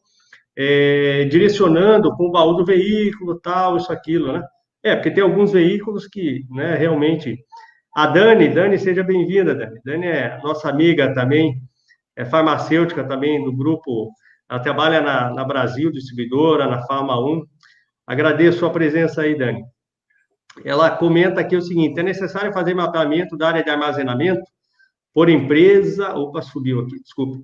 direcionando com o baú do veículo, tal, isso, aquilo, né? Porque tem alguns veículos que, né, realmente... A Dani, seja bem-vinda, Dani. Dani é nossa amiga também, é farmacêutica também do grupo, ela trabalha na Brasil, distribuidora, na Farma 1. Agradeço a presença aí, Dani. Ela comenta aqui o seguinte, é necessário fazer mapeamento da área de armazenamento por empresa... Opa, subiu aqui, desculpa.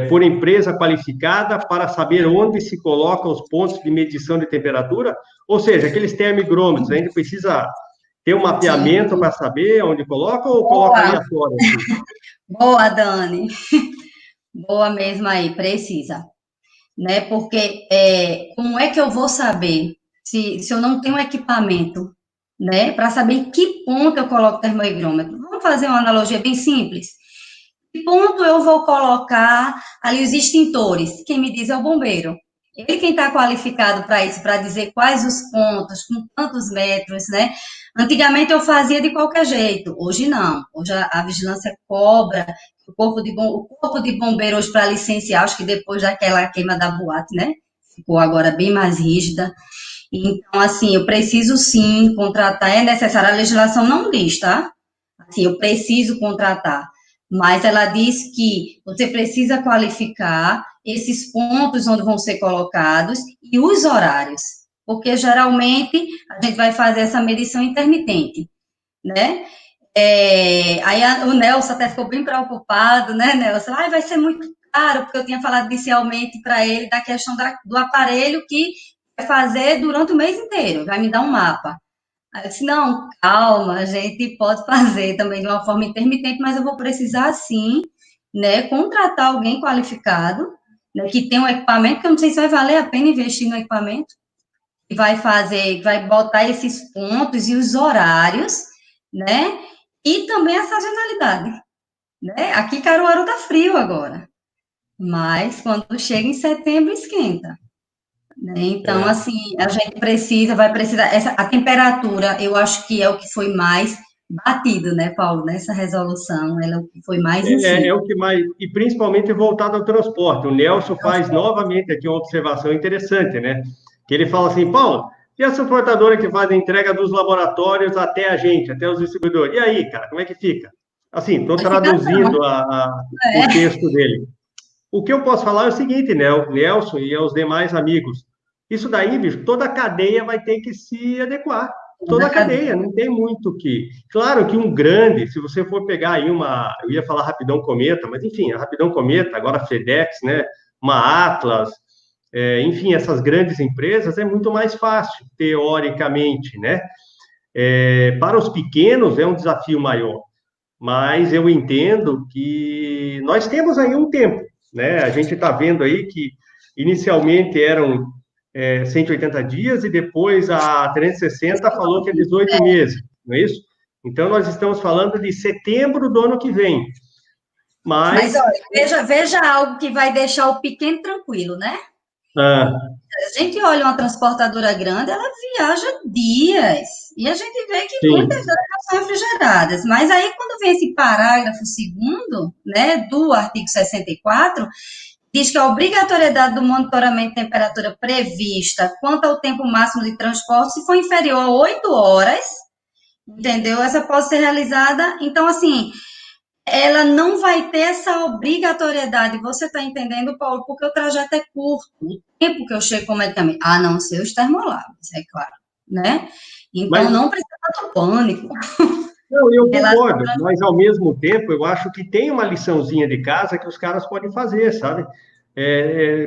Por empresa qualificada para saber onde se colocam os pontos de medição de temperatura, ou seja, aqueles termigrômetros, a gente precisa ter um mapeamento para saber onde coloca ou coloca aleatório? Assim? Boa, Dani. Boa mesmo aí, precisa. Né? Porque como é que eu vou saber se eu não tenho equipamento, né, para saber em que ponto eu coloco o termohigrômetro. Vamos fazer uma analogia bem simples. Que ponto eu vou colocar ali os extintores? Quem me diz é o bombeiro. Ele quem está qualificado para isso, para dizer quais os pontos, com quantos metros, né? Antigamente eu fazia de qualquer jeito, hoje não. Hoje a vigilância cobra, o corpo de bombeiro hoje para licenciar, acho que depois daquela queima da boate, né? Ficou agora bem mais rígida. Então, assim, eu preciso sim contratar, é necessário, a legislação não diz, tá? Assim, eu preciso contratar, mas ela diz que você precisa qualificar esses pontos onde vão ser colocados e os horários, porque geralmente a gente vai fazer essa medição intermitente, né? O Nelson até ficou bem preocupado, né, Nelson? Vai ser muito caro, porque eu tinha falado inicialmente para ele da questão do aparelho que vai fazer durante o mês inteiro, vai me dar um mapa. Aí eu disse, não, calma, a gente pode fazer também de uma forma intermitente, mas eu vou precisar, sim, né, contratar alguém qualificado, né, que tem um equipamento, que eu não sei se vai valer a pena investir no equipamento, que vai fazer, vai botar esses pontos e os horários, né, e também a sazonalidade, né, aqui Caruaru tá frio agora, mas quando chega em setembro esquenta. Né? Então, É, assim, a gente vai precisar, a temperatura, eu acho que é o que foi mais batido, né, Paulo, nessa resolução, ela é o que foi mais em cima. é o que mais, e principalmente voltado ao transporte. O Nelson faz novamente aqui uma observação interessante, né? Que ele fala assim, Paulo, e a transportadora que faz a entrega dos laboratórios até a gente, até os distribuidores? E aí, cara, como é que fica? Assim, estou Vai ficar traduzindo não, o texto dele. O que eu posso falar é o seguinte, né, o Nelson e aos demais amigos, isso daí, bicho, toda a cadeia vai ter que se adequar. Toda da a cadeia. cadeia, não tem muito o que. Claro que um grande, se você for pegar aí uma, eu ia falar Rapidão Cometa, mas enfim, a Rapidão Cometa, agora a FedEx, né, uma Atlas, enfim, essas grandes empresas é muito mais fácil, teoricamente, né? Para os pequenos é um desafio maior, mas eu entendo que nós temos aí um tempo, né? A gente está vendo aí que inicialmente eram 180 dias e depois a 360 falou que é 18 meses, não é isso? Então nós estamos falando de setembro do ano que vem, Mas, mas olha, veja algo que vai deixar o pequeno tranquilo, né? ah, A gente olha uma transportadora grande, ela viaja dias, e a gente vê que muitas sim, delas são refrigeradas, mas aí quando vem esse parágrafo segundo, né, do artigo 64, diz que a obrigatoriedade do monitoramento de temperatura prevista quanto ao tempo máximo de transporte, se for inferior a 8 horas, entendeu? Essa pode ser realizada. Então, assim, ela não vai ter essa obrigatoriedade. Você está entendendo, Paulo? Porque o trajeto é curto. O tempo que eu chego com o medicamento, a não ser os termolábios, é claro, né? Então, mas não precisa tanto pânico. não, eu Ela, concordo, mas ao mesmo tempo eu acho que tem uma liçãozinha de casa que os caras podem fazer, sabe?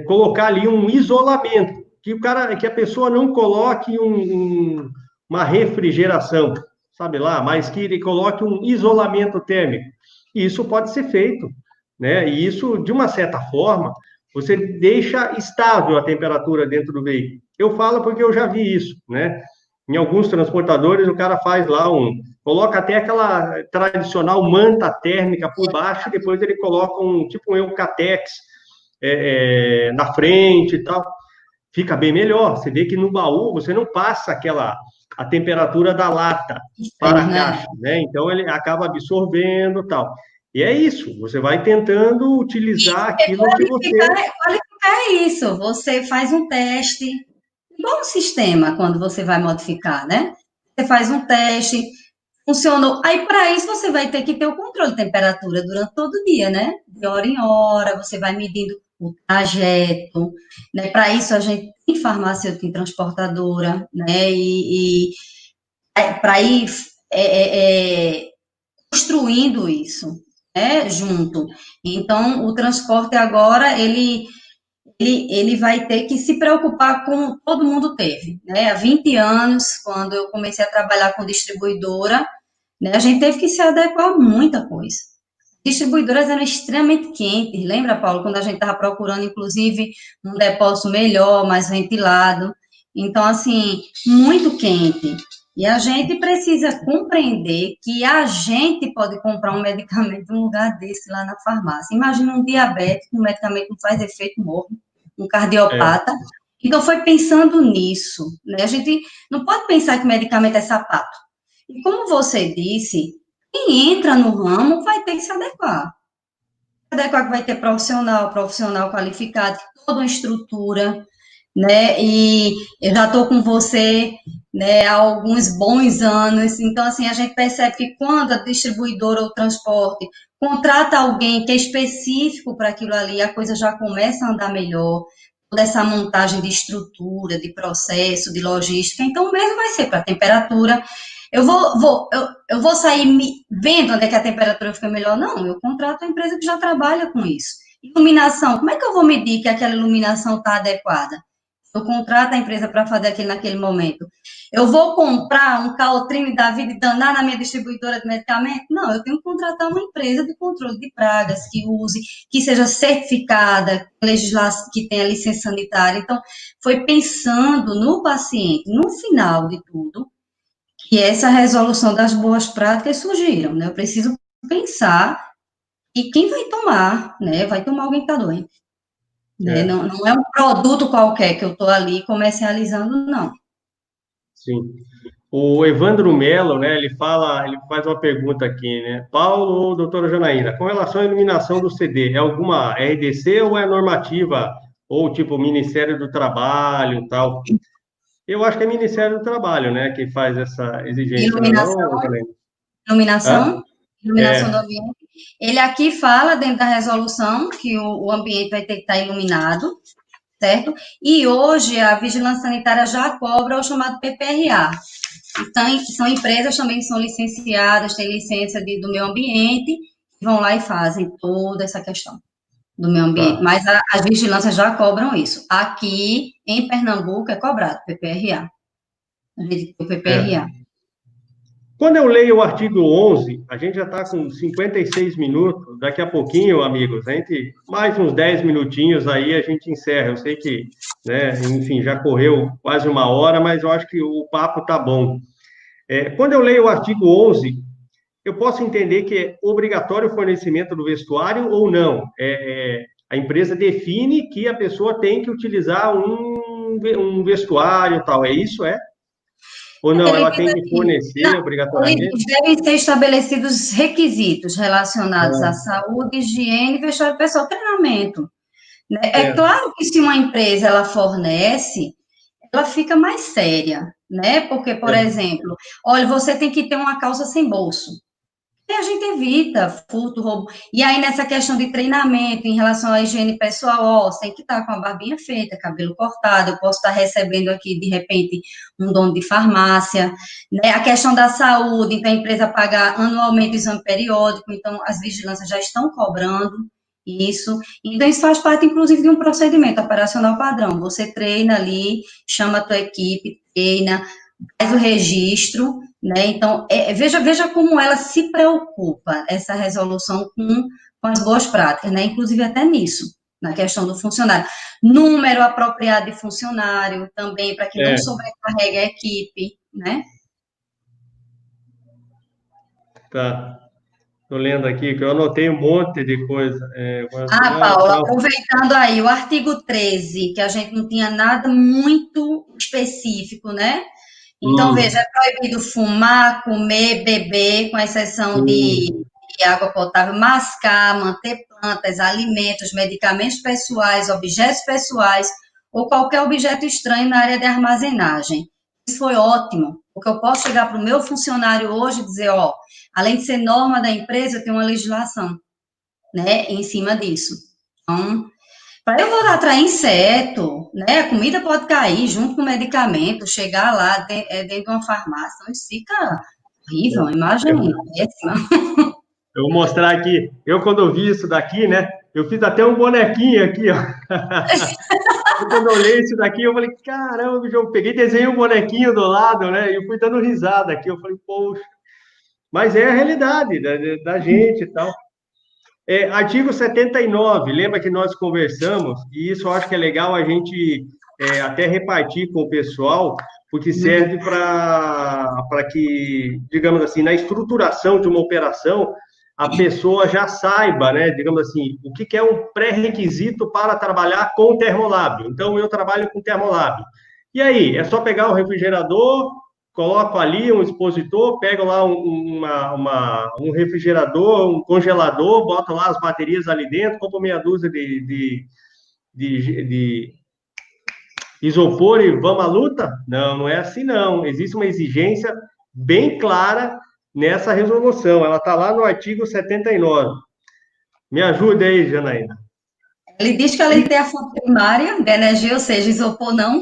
Colocar ali um isolamento, que o cara, que a pessoa não coloque uma refrigeração, sabe lá, mas que ele coloque um isolamento térmico. E isso pode ser feito, né? E isso, de uma certa forma, você deixa estável a temperatura dentro do veículo. Eu falo porque eu já vi isso, né? Em alguns transportadores, o cara faz lá coloca até aquela tradicional manta térmica por baixo, e depois ele coloca tipo um Eucatex na frente e tal. Fica bem melhor. Você vê que no baú você não passa a temperatura da lata para a né? caixa, né? Então ele acaba absorvendo e tal. E é isso, você vai tentando utilizar aquilo que você. Qualificar é isso. Você faz um teste, igual um sistema, quando você vai modificar, né? Você faz um teste, funcionou. Aí, para isso, você vai ter que ter o controle de temperatura durante todo o dia, né? De hora em hora, você vai medindo o trajeto, né? Para isso, a gente tem farmacêutica em transportadora, né? Para ir construindo isso, né? Junto. Então, o transporte agora, ele vai ter que se preocupar com todo mundo teve, né? Há 20 anos, quando eu comecei a trabalhar com distribuidora, né, a gente teve que se adequar a muita coisa. Distribuidoras eram extremamente quentes, lembra, Paulo, quando a gente estava procurando, inclusive, um depósito melhor, mais ventilado. Então, assim, muito quente. E a gente precisa compreender que a gente pode comprar um medicamento num lugar desse lá na farmácia. Imagina um diabético, um medicamento não faz efeito, morre, um É, cardiopata. Então, foi pensando nisso, né? A gente não pode pensar que medicamento é sapato. E como você disse, quem entra no ramo vai ter que se adequar. Adequar que vai ter profissional qualificado, toda uma estrutura, né? E eu já estou com você, né, há alguns bons anos, então assim a gente percebe que quando a distribuidora ou transporte contrata alguém que é específico para aquilo ali, a coisa já começa a andar melhor. Toda essa montagem de estrutura, de processo, de logística, então o mesmo vai ser para a temperatura. Eu vou sair vendo onde é que a temperatura fica melhor? Não, eu contrato a empresa que já trabalha com isso. Iluminação, como é que eu vou medir que aquela iluminação está adequada? Eu contrato a empresa para fazer aquilo naquele momento. Eu vou comprar um Caltrine da vida e danar na minha distribuidora de medicamento? Não, eu tenho que contratar uma empresa de controle de pragas que use, que seja certificada, que tenha licença sanitária. Então, foi pensando no paciente, no final de tudo, que essa resolução das boas práticas surgiram, né? Eu preciso pensar e quem vai tomar, né? Vai tomar alguém que está doente, né? é, Não é um produto qualquer que eu estou ali comercializando, não. sim. O Evandro Melo, né, ele faz uma pergunta aqui, né? Paulo ou doutora Janaína, com relação à iluminação do CD, é alguma RDC ou é normativa, ou tipo Ministério do Trabalho e tal? Eu acho que é Ministério do Trabalho, né, que faz essa exigência, não é Iluminação, não, Janaína? Hã? iluminação, iluminação do É, ambiente. Ele aqui fala dentro da resolução que o ambiente vai ter que estar iluminado, certo? E hoje a vigilância sanitária já cobra o chamado PPRA. Então, são empresas também que são licenciadas, têm licença do meio ambiente, que vão lá e fazem toda essa questão do meio ambiente. tá. Mas as vigilâncias já cobram isso. Aqui, em Pernambuco, é cobrado PPRA. A gente tem o É. PPRA. Quando eu leio o artigo 11, a gente já está com 56 minutos. Daqui a pouquinho, amigos, a gente, mais uns 10 minutinhos aí a gente encerra. Eu sei que, né, enfim, já correu quase uma hora, mas eu acho que o papo tá bom. Quando eu leio o artigo 11, eu posso entender que é obrigatório o fornecimento do vestuário ou não. A empresa define que a pessoa tem que utilizar um vestuário e tal. É isso, é? Ou não, Ele ela diz tem que assim, fornecer obrigatoriamente? devem ser estabelecidos requisitos relacionados à Ah, saúde, higiene, vestuário pessoal, treinamento. Né? É certo. claro que se uma empresa ela fornece, ela fica mais séria, né? Porque, por É, exemplo, olha, você tem que ter uma calça sem bolso. E a gente evita furto, roubo. E aí, nessa questão de treinamento em relação à higiene pessoal, ó, você tem que estar com a barbinha feita, cabelo cortado, eu posso estar recebendo aqui, de repente, um dono de farmácia, né? A questão da saúde, então a empresa pagar anualmente o exame periódico, então as vigilâncias já estão cobrando isso. Então, isso faz parte, inclusive, de um procedimento operacional padrão. Você treina ali, chama a tua equipe, treina, faz o registro, né? Então, veja como ela se preocupa, essa resolução com as boas práticas, né? Inclusive até nisso, na questão do funcionário. Número apropriado de funcionário também, para que não é, sobrecarregue a equipe, né? tá. Estou lendo aqui que eu anotei um monte de coisa. Ah, Paulo, aproveitando aí, o artigo 13, que a gente não tinha nada muito específico, né? Então, veja, Hum, é proibido fumar, comer, beber, com exceção sim, de água potável, mascar, manter plantas, alimentos, medicamentos pessoais, objetos pessoais ou qualquer objeto estranho na área de armazenagem. Isso foi ótimo, porque eu posso chegar para o meu funcionário hoje e dizer, ó, além de ser norma da empresa, eu tenho uma legislação, né, em cima disso. Então, para eu vou atrair inseto, né? A comida pode cair junto com o medicamento, chegar lá dentro de uma farmácia, então isso fica horrível, a imagem eu, é péssima. eu vou mostrar aqui. Eu, quando eu vi isso daqui, né? Eu fiz até um bonequinho aqui, ó. Eu, quando eu olhei isso daqui, eu falei, caramba, bicho, eu peguei e desenhei um bonequinho do lado, né? E eu fui dando risada aqui. Eu falei, poxa, mas é a realidade da gente e tal. Artigo 79, lembra que nós conversamos, e isso eu acho que é legal a gente até repartir com o pessoal, porque serve para que, digamos assim, na estruturação de uma operação, a pessoa já saiba, né, digamos assim, o que que é um pré-requisito para trabalhar com termolábio. Então, eu trabalho com termolábio. E aí, é só pegar o refrigerador, coloco ali um expositor, pego lá um refrigerador, um congelador, boto lá as baterias ali dentro, compro meia dúzia de isopor e vamos à luta? Não, não é assim não. Existe uma exigência bem clara nessa resolução. Ela está lá no artigo 79. Me ajude aí, Janaína. Ele diz que além de ter a fonte primária de energia, ou seja, isopor não.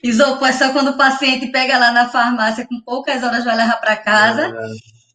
Isopor é só quando o paciente pega lá na farmácia com poucas horas vai levar para casa.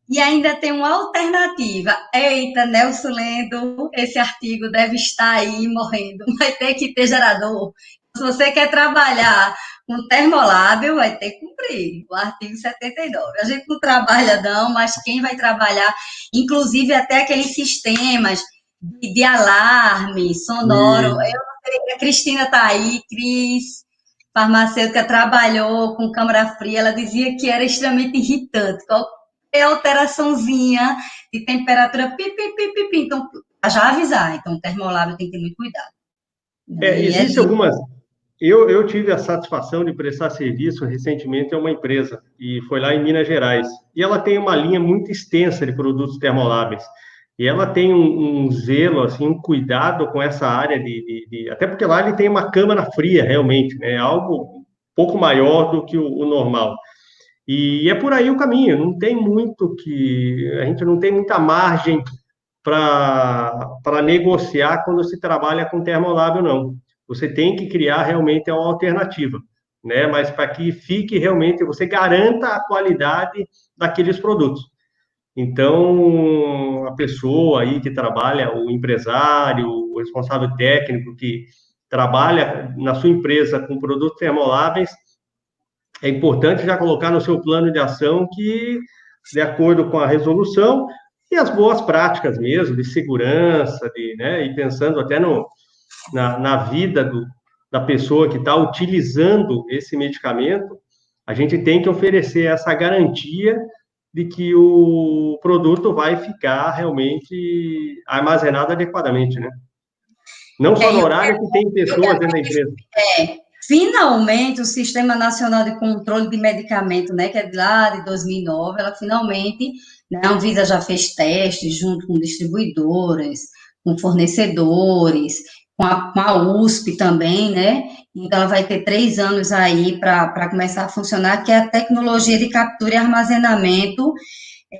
E ainda tem uma alternativa. Eita, Nelson lendo esse artigo deve estar aí morrendo. Vai ter que ter gerador. Se você quer trabalhar com termolábio, vai ter que cumprir o artigo 79. A gente não trabalha não, mas quem vai trabalhar, inclusive até aqueles sistemas de alarme sonoro. Eu não sei, a Cristina está aí, Cris, farmacêutica, trabalhou com câmara fria, ela dizia que era extremamente irritante. Qualquer alteraçãozinha de temperatura, pi, pi, pi, pi, pi. Então, já avisar. Então, o termolábio tem que ter muito cuidado. Existe algumas. Eu tive a satisfação de prestar serviço recentemente a uma empresa, e foi lá em Minas Gerais. E ela tem uma linha muito extensa de produtos termoláveis. E ela tem um zelo, assim, um cuidado com essa área até porque lá ele tem uma câmara fria, realmente, né? Algo um pouco maior do que o normal. E é por aí o caminho, não tem muito que. A gente não tem muita margem para negociar quando se trabalha com termolábio, não. Você tem que criar realmente uma alternativa, né? Mas para que fique realmente, você garanta a qualidade daqueles produtos. Então, a pessoa aí que trabalha, o empresário, o responsável técnico que trabalha na sua empresa com produtos termoláveis, é importante já colocar no seu plano de ação que, de acordo com a resolução, e as boas práticas mesmo, de segurança, né, e pensando até na vida da pessoa que está utilizando esse medicamento, a gente tem que oferecer essa garantia de que o produto vai ficar realmente armazenado adequadamente, né? Não só no horário que tem pessoas dentro da empresa. Finalmente, o Sistema Nacional de Controle de Medicamento, né, que é lá de 2009, ela finalmente, né, a Anvisa já fez testes junto com distribuidoras, com fornecedores, com a USP também, né, então ela vai ter 3 anos aí para começar a funcionar, que é a tecnologia de captura e armazenamento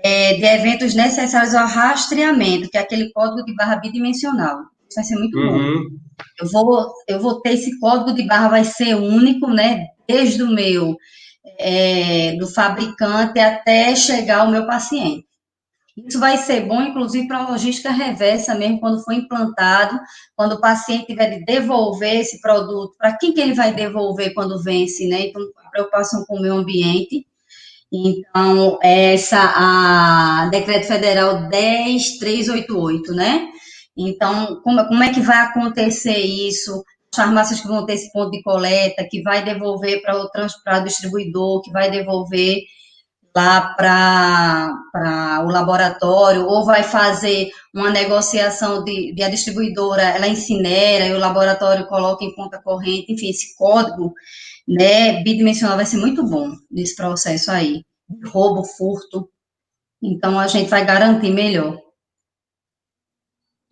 de eventos necessários ao rastreamento, que é aquele código de barra bidimensional. Isso vai ser muito bom. Eu vou ter esse código de barra, vai ser único, né? Desde o meu, do fabricante até chegar ao meu paciente. Isso vai ser bom, inclusive, para a logística reversa mesmo, quando for implantado, quando o paciente tiver de devolver esse produto, para quem que ele vai devolver quando vence, né? Então, a preocupação com o meio ambiente. Então, a Decreto Federal 10.388, né? Então, como é que vai acontecer isso? As farmácias que vão ter esse ponto de coleta, que vai devolver para o distribuidor, que vai devolver lá para o laboratório, ou vai fazer uma negociação de a distribuidora, ela incinera e o laboratório coloca em conta corrente, enfim, esse código, né, bidimensional vai ser muito bom nesse processo aí, roubo, furto, então a gente vai garantir melhor.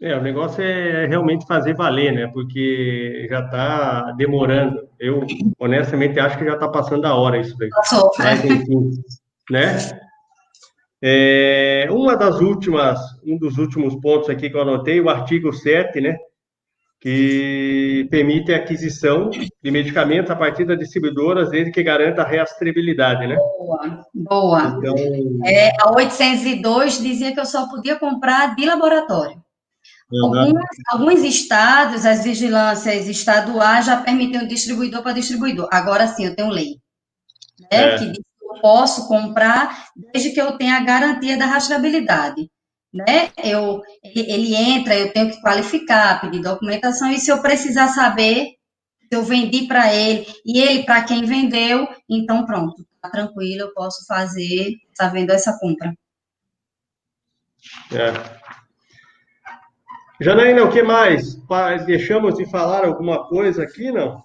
O negócio é realmente fazer valer, né? Porque já está demorando. Eu, honestamente, acho que já está passando a hora isso daí. Passou, Mas, enfim, né? Um dos últimos pontos aqui que eu anotei, o artigo 7, né? Que permite a aquisição de medicamentos a partir das distribuidoras, desde que garanta a rastreabilidade, né? Boa. Então, A 802 dizia que eu só podia comprar de laboratório. Alguns estados, as vigilâncias estaduais já permitem o distribuidor para distribuidor. Agora sim, eu tenho lei, né, que diz que eu posso comprar desde que eu tenha a garantia da rastreabilidade, né? Ele entra, eu tenho que qualificar, pedir documentação, e se eu precisar saber, eu vendi para ele, e ele para quem vendeu, então pronto, tá tranquilo, eu posso fazer, tá vendo essa compra. Janaína, o que mais? Deixamos de falar alguma coisa aqui, não?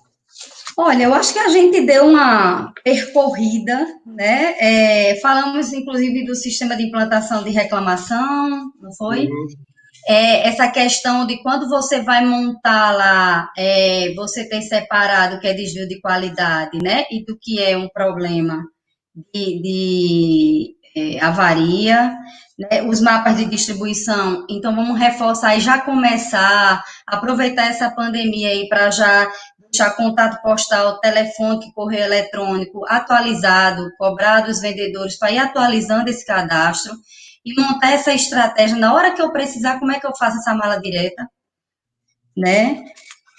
Olha, eu acho que a gente deu uma percorrida, né? Falamos, inclusive, do sistema de implantação de reclamação, não foi? Uhum. Essa questão de quando você vai montar lá, você ter separado o que é desvio de qualidade, né? E do que é um problema de avaria, né? Os mapas de distribuição. Então, vamos reforçar e já começar, aproveitar essa pandemia aí para já deixar contato postal, telefônico, correio eletrônico atualizado, cobrar dos vendedores para ir atualizando esse cadastro e montar essa estratégia. Na hora que eu precisar, como é que eu faço essa mala direta, né?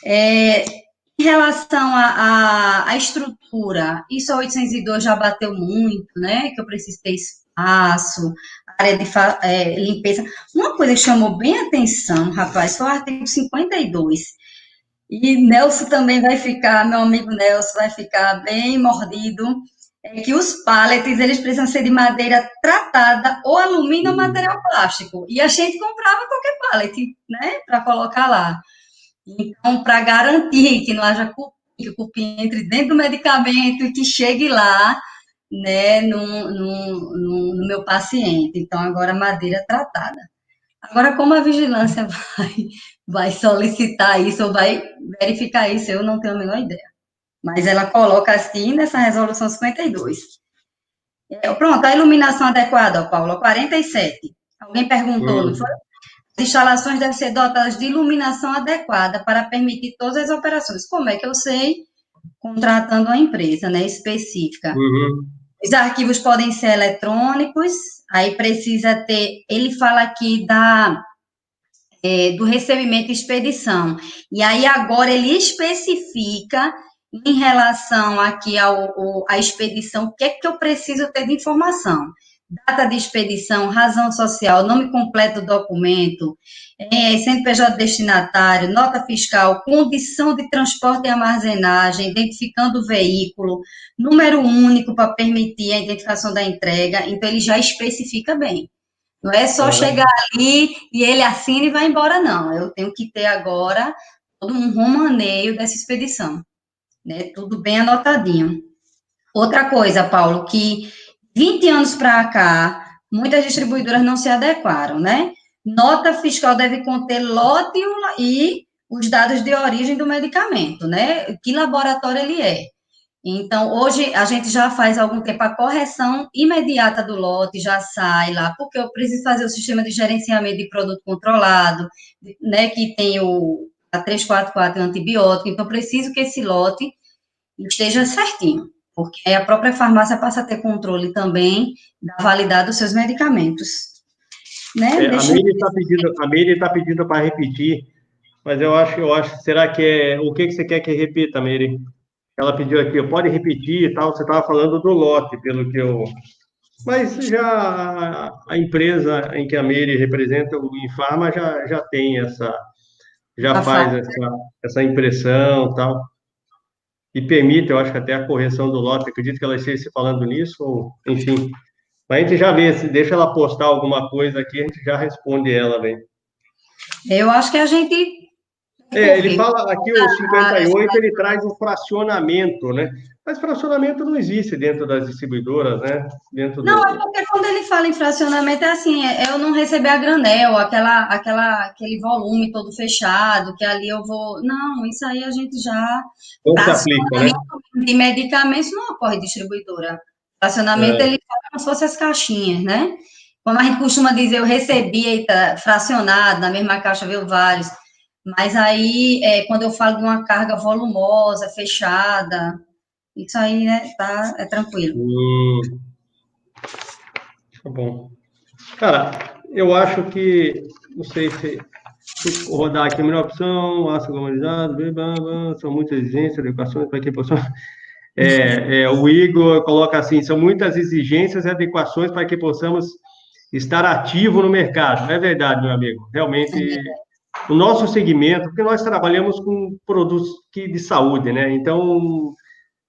Em relação à estrutura, isso a 802 já bateu muito, né? Que eu preciso ter espaço, área de limpeza. Uma coisa que chamou bem a atenção, rapaz, foi o artigo 52. E Nelson também vai ficar, meu amigo Nelson vai ficar bem mordido, que os pallets, eles precisam ser de madeira tratada, ou alumínio ou material plástico. E a gente comprava qualquer pallet, né, para colocar lá. Então, para garantir que não haja cupim, que o cupim entre dentro do medicamento e que chegue lá, né, no meu paciente. Então, agora madeira tratada. Agora, como a vigilância vai solicitar isso ou vai verificar isso, eu não tenho a menor ideia. Mas ela coloca assim nessa resolução 52. Pronto, a iluminação adequada, Paula, 47. Alguém perguntou, não foi? As instalações devem ser dotadas de iluminação adequada para permitir todas as operações. Como é que eu sei? Contratando uma empresa, né, específica. Uhum. Os arquivos podem ser eletrônicos, aí precisa ter, ele fala aqui do recebimento e expedição. E aí agora ele especifica em relação aqui à expedição, o que é que eu preciso ter de informação. Data de expedição, razão social, nome completo do documento, CNPJ destinatário, nota fiscal, condição de transporte e armazenagem, identificando o veículo, número único para permitir a identificação da entrega, então ele já especifica bem. Não é só chegar ali e ele assina e vai embora, não. Eu tenho que ter agora todo um romaneio dessa expedição, né? Tudo bem anotadinho. Outra coisa, Paulo, que 20 anos para cá, muitas distribuidoras não se adequaram, né? Nota fiscal deve conter lote e os dados de origem do medicamento, né? Que laboratório ele é. Então, hoje a gente já faz algum tempo a correção imediata do lote, já sai lá, porque eu preciso fazer o sistema de gerenciamento de produto controlado, né, que tem a 344 antibiótico, então preciso que esse lote esteja certinho, porque a própria farmácia passa a ter controle também da validade dos seus medicamentos. Né? A Meire está pedindo para repetir, mas eu acho, será que o que você quer que repita, Meire? Ela pediu aqui, pode repetir e tal, você estava falando do lote, pelo que eu... Mas já a empresa em que a Meire representa, o Infarma, já tem já faz essa impressão e tal, e permite, eu acho que até a correção do lote, acredito que ela esteja falando nisso, ou, enfim. Mas a gente já vê, se deixa ela postar alguma coisa aqui, a gente já responde ela, bem. Eu acho que a gente... ele fala aqui, o 58, ele traz o fracionamento, né? Mas fracionamento não existe dentro das distribuidoras, né? Não, é porque quando ele fala em fracionamento, é assim, eu não receber a granel, aquele volume todo fechado, que ali eu vou... Não, isso aí a gente já... Não se aplica, né? De medicamentos não ocorre distribuidora. Fracionamento, ele fala como se fossem as caixinhas, né? Como a gente costuma dizer, eu recebi, eita, fracionado, na mesma caixa veio vários. Mas aí, quando eu falo de uma carga volumosa, fechada, isso aí, né, é tranquilo. Tá bom. Cara, eu acho que, não sei se vou rodar aqui a melhor opção, aço globalizado, são muitas exigências, adequações para que possam... o Igor coloca assim, são muitas exigências e adequações para que possamos estar ativo no mercado. É verdade, meu amigo. Realmente o nosso segmento, porque nós trabalhamos com produtos de saúde, né? Então,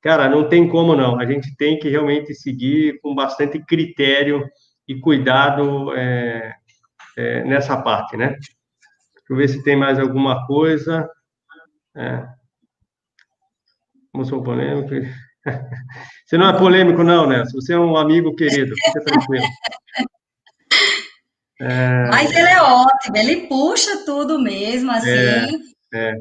cara, não tem como não. A gente tem que realmente seguir com bastante critério e cuidado nessa parte, né? Deixa eu ver se tem mais alguma coisa. É, como sou polêmico. Você não é polêmico, não, né? Se você é um amigo querido, fica tranquilo. Mas ele é ótimo, ele puxa tudo mesmo, É, assim, é.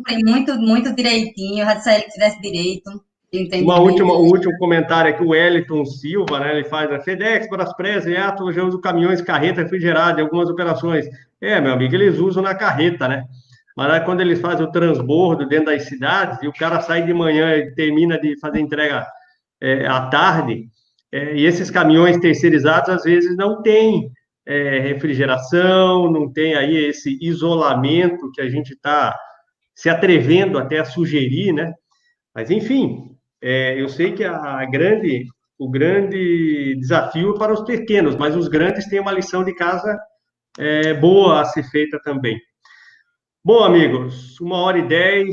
tem muito, muito direitinho. Já se ele tivesse direito, ele Uma entende bem última, de o lei. último comentário aqui, o Wellington Silva, né? Ele faz a FedEx, Braspress e Atlas já usam caminhões, carreta refrigerada em algumas operações. É, meu amigo, eles usam na carreta, né? Mas aí, quando eles fazem o transbordo dentro das cidades e o cara sai de manhã e termina de fazer entrega à tarde, e esses caminhões terceirizados às vezes não têm refrigeração, não tem aí esse isolamento que a gente está se atrevendo até a sugerir, né? Mas, enfim, eu sei que o grande desafio é para os pequenos, mas os grandes têm uma lição de casa boa a ser feita também. Bom, amigos, 1h10,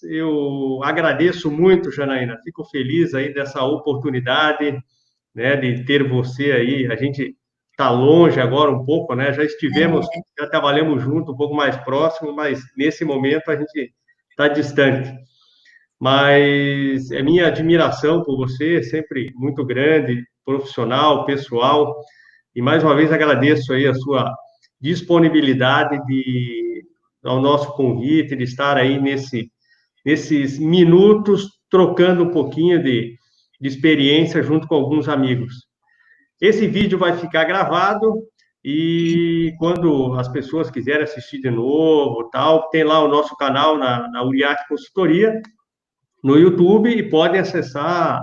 eu agradeço muito, Janaína, fico feliz aí dessa oportunidade, né, de ter você aí, a gente está longe agora um pouco, né, já trabalhamos junto, um pouco mais próximo, mas nesse momento a gente está distante. Mas é minha admiração por você, sempre muito grande, profissional, pessoal, e mais uma vez agradeço aí a sua disponibilidade ao nosso convite, de estar aí nesses minutos trocando um pouquinho de experiência junto com alguns amigos. Esse vídeo vai ficar gravado e quando as pessoas quiserem assistir de novo, tal, tem lá o nosso canal na Uriac Consultoria, no YouTube, e podem acessar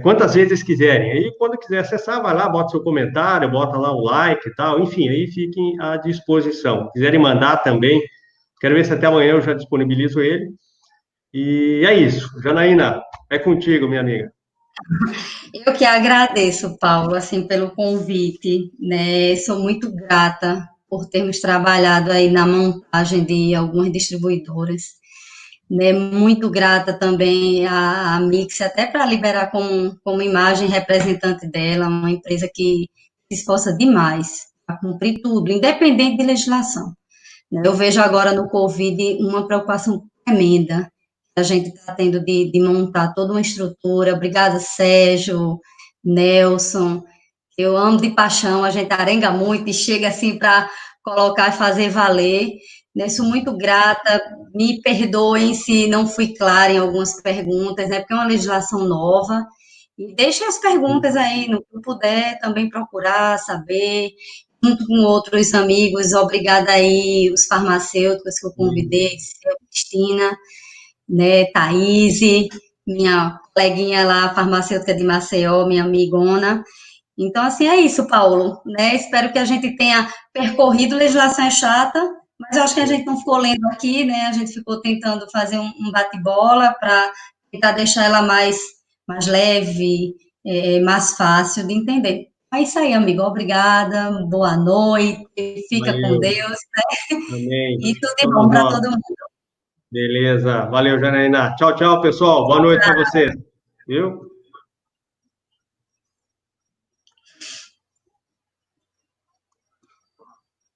quantas vezes quiserem. Aí, quando quiser acessar, vai lá, bota seu comentário, bota lá o like e tal. Enfim, aí fiquem à disposição. Quiserem mandar também, quero ver se até amanhã eu já disponibilizo ele. E é isso. Janaína, é contigo, minha amiga. Eu que agradeço, Paulo, assim, pelo convite, né? Sou muito grata por termos trabalhado aí na montagem de algumas distribuidoras, né? Muito grata também à Mix, até para liberar como imagem representante dela, uma empresa que se esforça demais para cumprir tudo, independente de legislação, né? Eu vejo agora no Covid uma preocupação tremenda que a gente está tendo de montar toda uma estrutura. Obrigada, Sérgio, Nelson. Eu amo de paixão, a gente arenga muito e chega assim para colocar e fazer valer. Né? Sou muito grata, me perdoem se não fui clara em algumas perguntas, né? Porque é uma legislação nova. E deixem as perguntas aí, no que puder também procurar saber, junto com outros amigos. Obrigada aí, os farmacêuticos que eu convidei, Cristina, né, Thaís, minha coleguinha lá, farmacêutica de Maceió, minha amigona. Então, assim, é isso, Paulo, né? Espero que a gente tenha percorrido. Legislação é chata, mas eu acho que a gente não ficou lendo aqui, né? A gente ficou tentando fazer um bate-bola para tentar deixar ela mais leve, mais fácil de entender. É isso aí, amigo. Obrigada, boa noite, fica com Valeu. Deus Amém. e tudo de Todos bom para nós. todo mundo. Beleza. Valeu, Janaína. Tchau, tchau, pessoal. Boa noite para você. Viu?